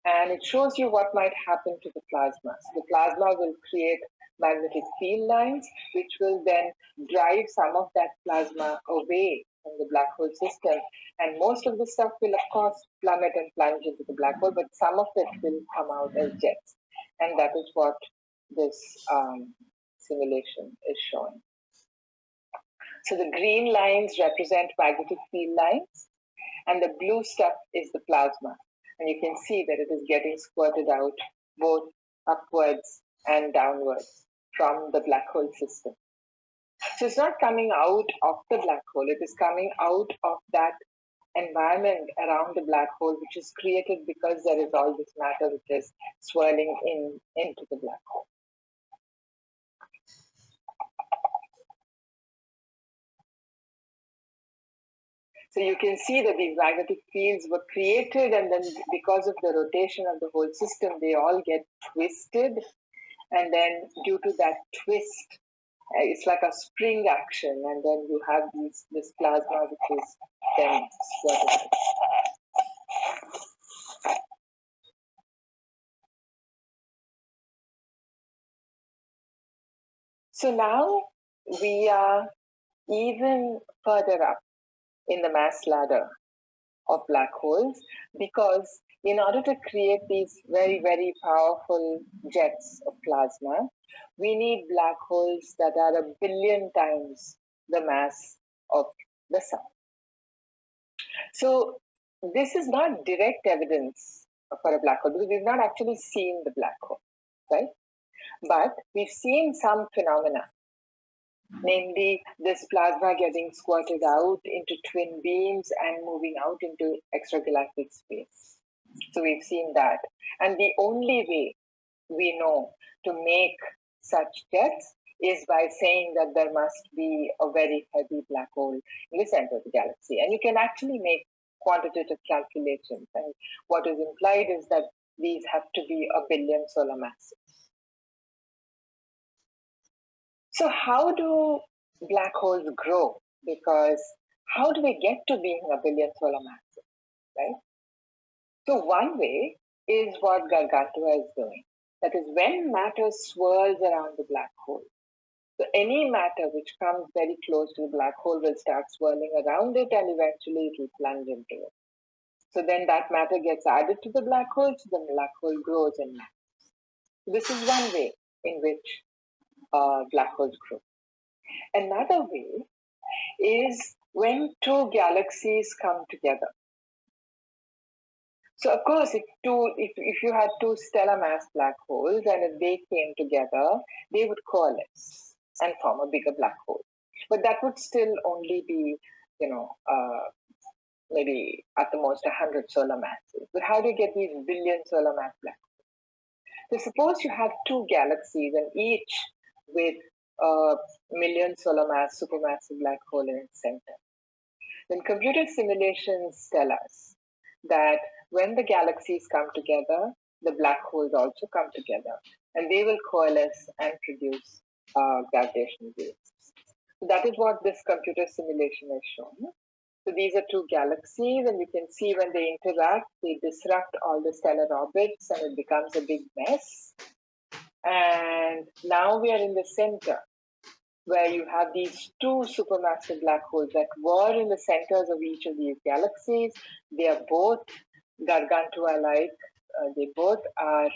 Speaker 1: And it shows you what might happen to the plasma. So the plasma will create magnetic field lines, which will then drive some of that plasma away from the black hole system. And most of the stuff will, of course, plummet and plunge into the black hole, but some of it will come out as jets. And that is what this simulation is showing. So the green lines represent magnetic field lines, and the blue stuff is the plasma. And you can see that it is getting squirted out both upwards and downwards from the black hole system. So it's not coming out of the black hole, it is coming out of that environment around the black hole, which is created because there is all this matter which is swirling into the black hole. So you can see that these magnetic fields were created, and then because of the rotation of the whole system, they all get twisted. And then due to that twist, it's like a spring action, and then you have this plasma which is then squirted. So now we are even further up in the mass ladder of black holes, because in order to create these very, very powerful jets of plasma, we need black holes that are 1 billion times the mass of the sun. So this is not direct evidence for a black hole, because we've not actually seen the black hole, right? But we've seen some phenomena, namely this plasma getting squirted out into twin beams and moving out into extragalactic space. So we've seen that. And the only way we know to make such jets is by saying that there must be a very heavy black hole in the center of the galaxy. And you can actually make quantitative calculations. And what is implied is that these have to be 1 billion solar masses. So how do black holes grow? Because how do we get to being 1 billion solar masses, right? So one way is what Gargantua is doing. That is, when matter swirls around the black hole, so any matter which comes very close to the black hole will start swirling around it, and eventually it will plunge into it. So then that matter gets added to the black hole, so the black hole grows in mass. So this is one way in which black holes grow. Another way is when two galaxies come together. So of course, if you had two stellar mass black holes, and if they came together, they would coalesce and form a bigger black hole. But that would still only be, maybe at the most 100 solar masses. But how do you get these billion solar mass black holes? So suppose you have two galaxies, and each with a million solar mass supermassive black hole in its center. Then computer simulations tell us that when the galaxies come together, the black holes also come together, and they will coalesce and produce gravitational waves. So that is what this computer simulation has shown. So these are two galaxies, and you can see when they interact, they disrupt all the stellar orbits, and it becomes a big mess. And now we are in the center, where you have these two supermassive black holes that were in the centers of each of these galaxies. They are both Gargantua-like. They both are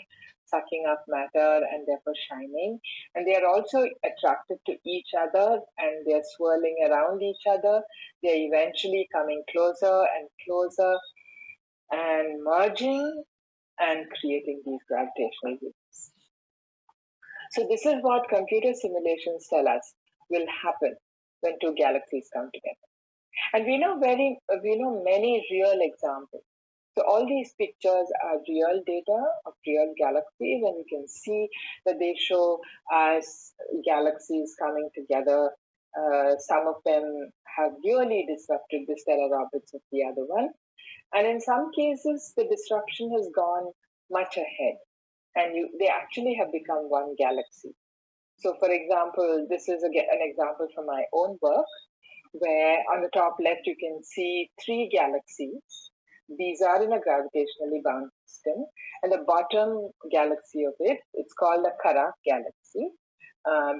Speaker 1: sucking up matter and therefore shining. And they are also attracted to each other, and they're swirling around each other. They're eventually coming closer and closer and merging and creating these gravitational waves. So this is what computer simulations tell us will happen when two galaxies come together. And we know many real examples. So all these pictures are real data of real galaxies, and you can see that they show as galaxies coming together. Some of them have really disrupted the stellar orbits of the other one. And in some cases, the disruption has gone much ahead, and they actually have become one galaxy. So, for example, this is an example from my own work, where on the top left you can see three galaxies. These are in a gravitationally bound system, and the bottom galaxy of it's called a Karak galaxy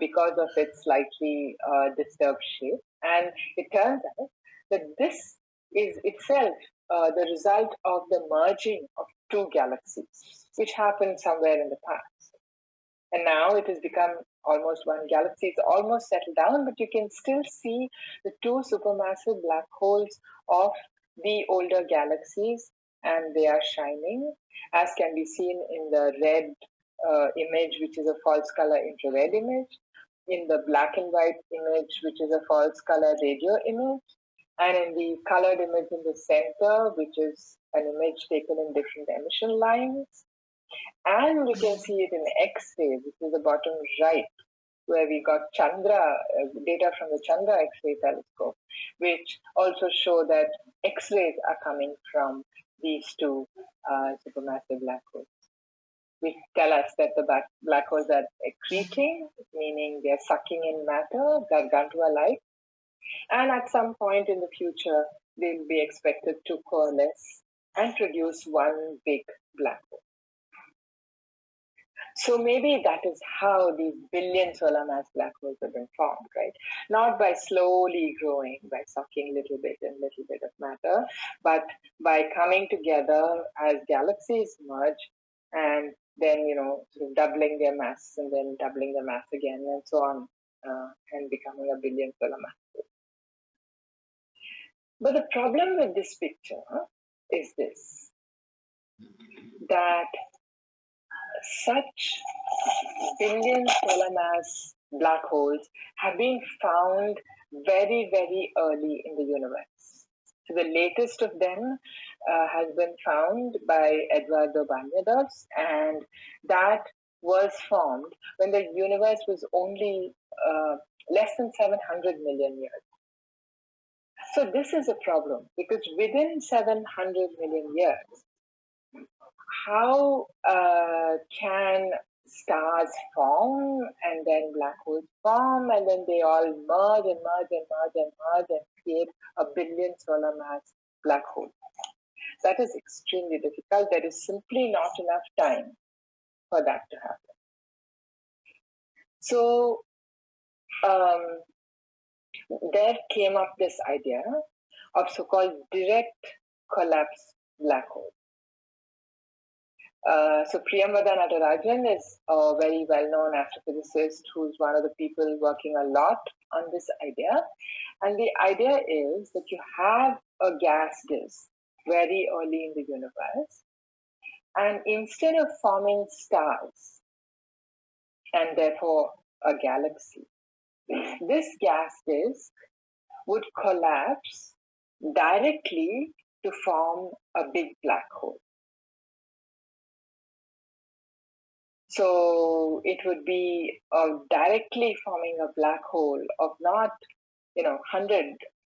Speaker 1: because of its slightly disturbed shape. And it turns out that this is itself the result of the merging of two galaxies, which happened somewhere in the past. And now it has become almost one galaxy. It's almost settled down, but you can still see the two supermassive black holes of the older galaxies, and they are shining, as can be seen in the red image, which is a false color infrared image, in the black and white image, which is a false color radio image, and in the colored image in the center, which is an image taken in different emission lines. And we can see it in X-ray, which is the bottom right, where we got Chandra data from the Chandra X-ray telescope, which also show that X-rays are coming from these two supermassive black holes, which tell us that the black holes are accreting, meaning they're sucking in matter, gargantua-like, and at some point in the future, they'll be expected to coalesce and produce one big black hole. So maybe that is how these billion solar mass black holes have been formed, right? Not by slowly growing, by sucking little bit of matter, but by coming together as galaxies merge and then, sort of doubling their mass and then doubling their mass again and so on, and becoming a billion solar mass. But the problem with this picture is this, that such billion solar mass black holes have been found very, very early in the universe. So the latest of them has been found by Eduardo Bañados, and that was formed when the universe was only less than 700 million years. So this is a problem, because within 700 million years, how can stars form and then black holes form and then they all merge and merge and merge and merge and create a billion solar mass black hole? That is extremely difficult. There is simply not enough time for that to happen. So there came up this idea of so-called direct collapse black holes. So Priyamvada Natarajan is a very well-known astrophysicist who's one of the people working a lot on this idea. And the idea is that you have a gas disk very early in the universe, and instead of forming stars and therefore a galaxy, this gas disk would collapse directly to form a big black hole. So it would be directly forming a black hole of not, 100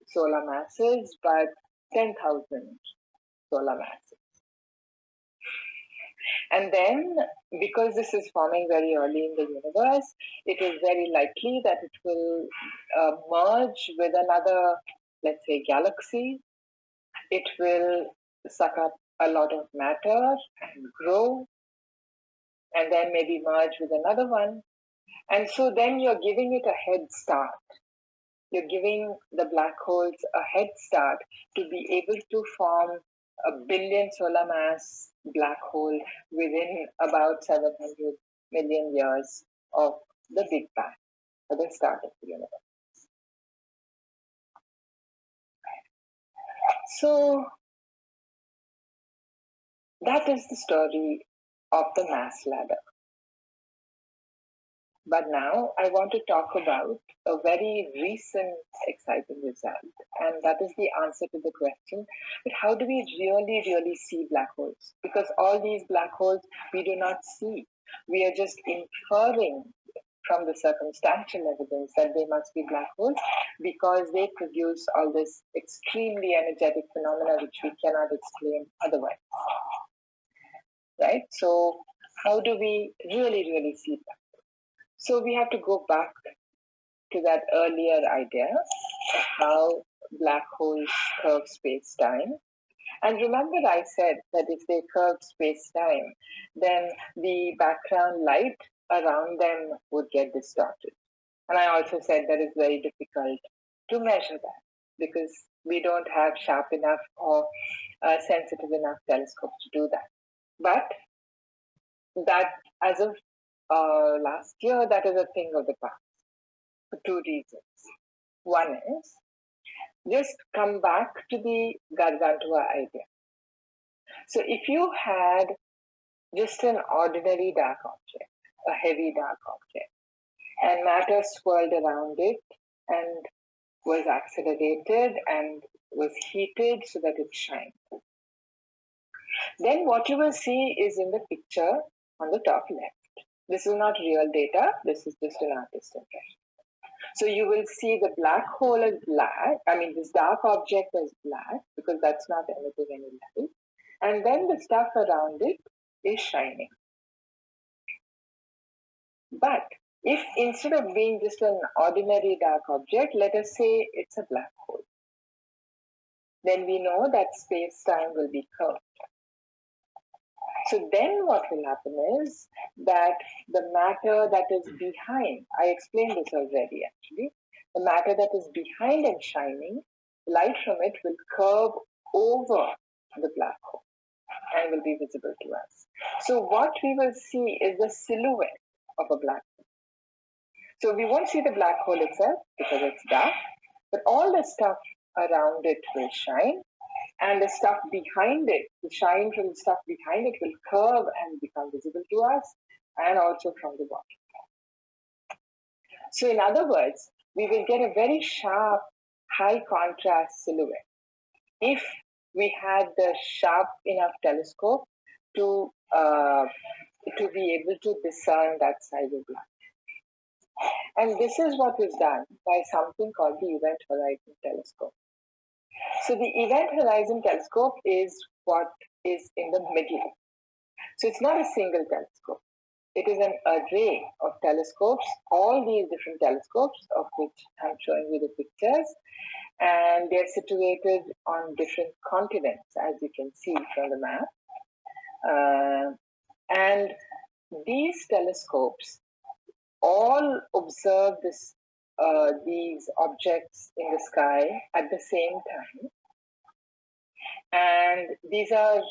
Speaker 1: solar masses, but 10,000 solar masses. And then, because this is forming very early in the universe, it is very likely that it will merge with another, let's say, galaxy. It will suck up a lot of matter and grow, and then maybe merge with another one. And so then you're giving it a head start. You're giving the black holes a head start to be able to form a billion solar mass black hole within about 700 million years of the Big Bang, at the start of the universe. So that is the story of the mass ladder. But now I want to talk about a very recent exciting result, and that is the answer to the question, but how do we really see black holes? Because all these black holes we do not see. We are just inferring from the circumstantial evidence that they must be black holes because they produce all this extremely energetic phenomena which we cannot explain otherwise. Right? So how do we really see that? So we have to go back to that earlier idea of how black holes curve space-time. And remember I said that if they curve space-time, then the background light around them would get distorted. And I also said that it's very difficult to measure that because we don't have sharp enough or sensitive enough telescopes to do that. But that, as of last year, that is a thing of the past for two reasons. One is, just come back to the Gargantua idea. So if you had just an ordinary dark object, a heavy dark object, and matter swirled around it and was accelerated and was heated so that it shined, then what you will see is in the picture on the top left. This is not real data, this is just an artist's impression. So you will see the black hole as black, this dark object as black because that's not emitting any light. And then the stuff around it is shining. But if instead of being just an ordinary dark object, let us say it's a black hole, then we know that space-time will be curved. So then what will happen is that the matter that is behind, I explained this already actually, the matter that is behind and shining, light from it will curve over the black hole and will be visible to us. So what we will see is the silhouette of a black hole. So we won't see the black hole itself because it's dark, but all the stuff around it will shine, and the stuff behind it, the shine from the stuff behind it will curve and become visible to us, and also from the bottom. So in other words, we will get a very sharp, high contrast silhouette if we had the sharp enough telescope to be able to discern that size of black. And this is what was done by something called the Event Horizon Telescope. So the Event Horizon Telescope is what is in the middle. So it's not a single telescope. It is an array of telescopes, all these different telescopes of which I'm showing you the pictures, and they're situated on different continents, as you can see from the map. And these telescopes all observe these objects in the sky at the same time. And these are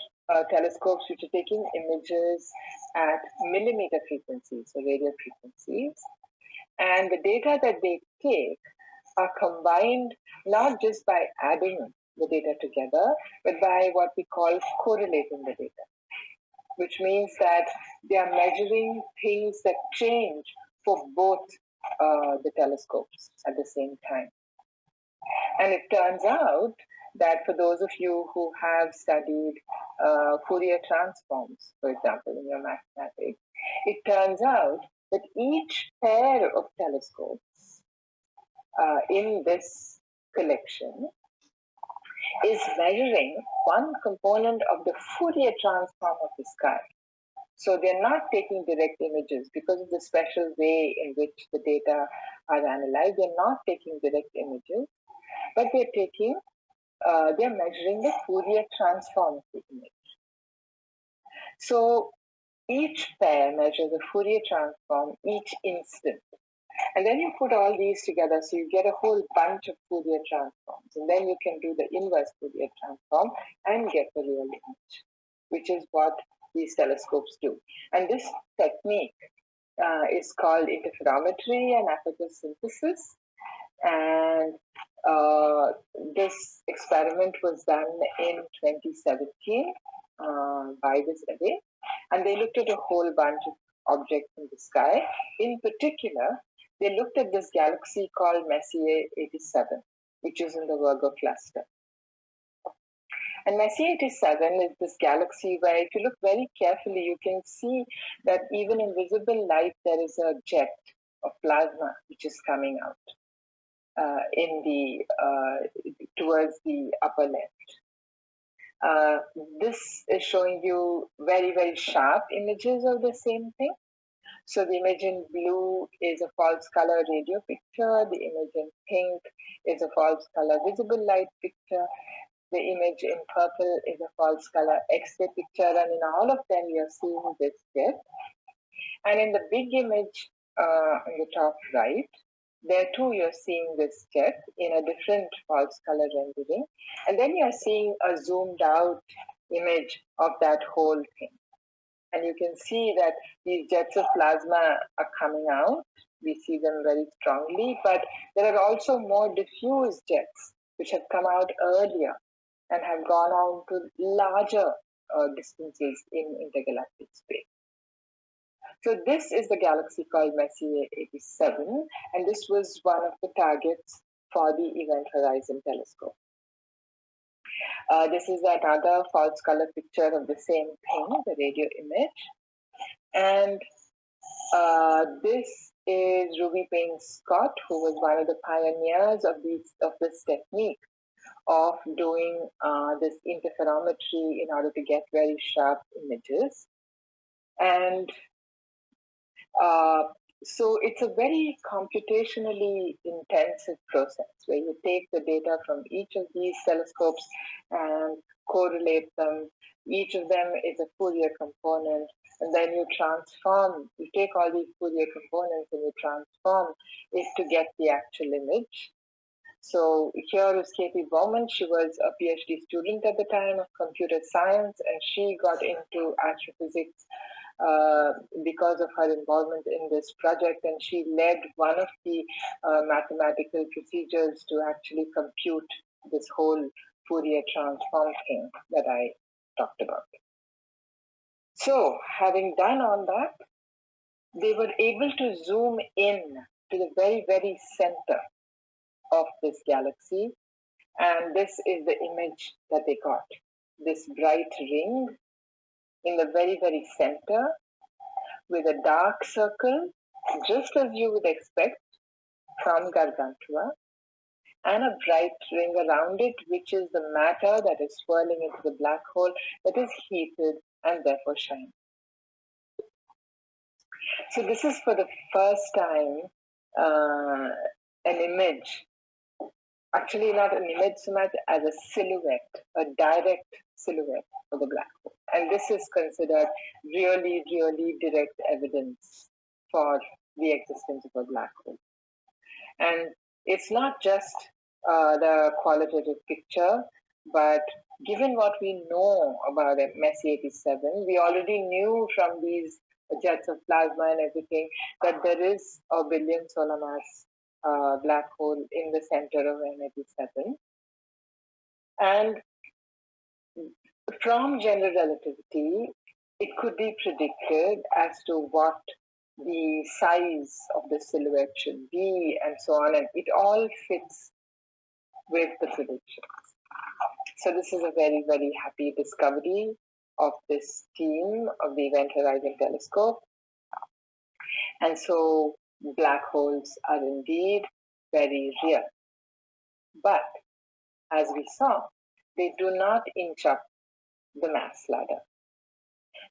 Speaker 1: telescopes which are taking images at millimeter frequencies, so radio frequencies. And the data that they take are combined not just by adding the data together, but by what we call correlating the data, which means that they are measuring things that change for both the telescopes at the same time. And it turns out that for those of you who have studied Fourier transforms, for example, in your mathematics, it turns out that each pair of telescopes in this collection is measuring one component of the Fourier transform of the sky. So they're not taking direct images because of the special way in which the data are analyzed. They're not taking direct images, but they're measuring the Fourier transform of the image. So each pair measures the Fourier transform each instant. And then you put all these together, so you get a whole bunch of Fourier transforms. And then you can do the inverse Fourier transform and get the real image, which is what these telescopes do. And this technique is called interferometry and aperture synthesis. And this experiment was done in 2017 by this array. And they looked at a whole bunch of objects in the sky. In particular, they looked at this galaxy called Messier 87, which is in the Virgo cluster. And Messier 87 is this galaxy where, if you look very carefully, you can see that even in visible light, there is a jet of plasma which is coming out towards the upper left. This is showing you very, very sharp images of the same thing. So the image in blue is a false color radio picture. The image in pink is a false color visible light picture. The image in purple is a false color X-ray picture, and in all of them you're seeing this jet. And in the big image on the top right, there too you're seeing this jet in a different false color rendering. And then you're seeing a zoomed out image of that whole thing. And you can see that these jets of plasma are coming out. We see them very strongly, but there are also more diffuse jets which have come out earlier and have gone on to larger distances in intergalactic space. So this is the galaxy called Messier 87, and this was one of the targets for the Event Horizon Telescope. This is another false color picture of the same thing, the radio image. And this is Ruby Payne Scott, who was one of the pioneers of this technique of doing this interferometry in order to get very sharp images. And so it's a very computationally intensive process where you take the data from each of these telescopes and correlate them. Each of them is a Fourier component, and then you take all these Fourier components and you transform it to get the actual image. So here is Katie Bowman. She was a PhD student at the time of computer science, and she got into astrophysics because of her involvement in this project, and she led one of the mathematical procedures to actually compute this whole Fourier transform thing that I talked about. So having done all that, they were able to zoom in to the very, very center of this galaxy, and this is the image that they got. This bright ring in the very, very center with a dark circle, just as you would expect from Gargantua, and a bright ring around it, which is the matter that is swirling into the black hole that is heated and therefore shining. So this is for the first time an image, actually not an image so much as a silhouette, a direct silhouette of the black hole. And this is considered really, really direct evidence for the existence of a black hole. And it's not just the qualitative picture, but given what we know about Messier 87, we already knew from these jets of plasma and everything that there is a billion solar mass black hole in the center of M87. And from general relativity, it could be predicted as to what the size of the silhouette should be and so on, and it all fits with the predictions. So this is a very, very happy discovery of this team of the Event Horizon Telescope. And so black holes are indeed very real. But as we saw, they do not inch up the mass ladder.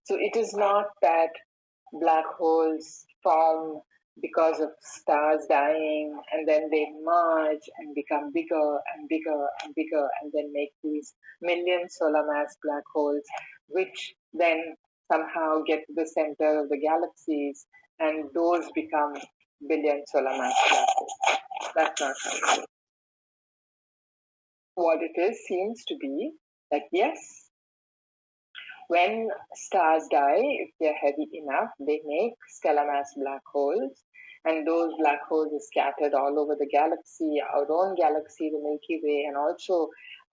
Speaker 1: So it is not that black holes form because of stars dying and then they merge and become bigger and bigger and bigger and then make these million solar mass black holes, which then somehow get to the center of the galaxies and those become billion solar mass black holes. That's not how it is. What it is seems to be that yes, when stars die, if they're heavy enough, they make stellar mass black holes, and those black holes are scattered all over the galaxy, our own galaxy, the Milky Way, and also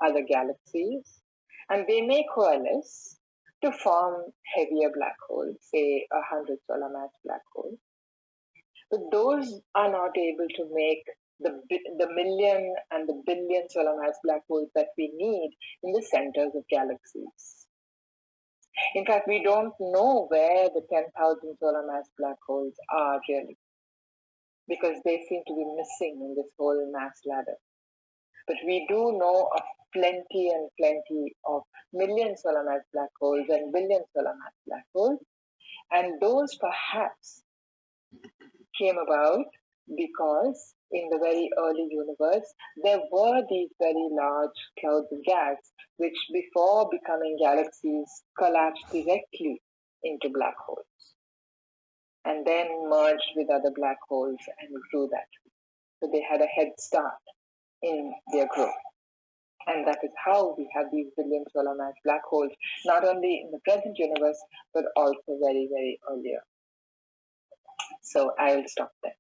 Speaker 1: other galaxies. And they may coalesce, to form heavier black holes, say 100 solar mass black holes. But those are not able to make the million and the billion solar mass black holes that we need in the centers of galaxies. In fact, we don't know where the 10,000 solar mass black holes are really, because they seem to be missing in this whole mass ladder. But we do know of plenty and plenty of million solar mass black holes and billion solar mass black holes. And those perhaps came about because in the very early universe, there were these very large clouds of gas, which before becoming galaxies collapsed directly into black holes and then merged with other black holes and grew that. So they had a head start in their growth. And that is how we have these billion solar mass black holes, not only in the present universe, but also very, very earlier. So I will stop there.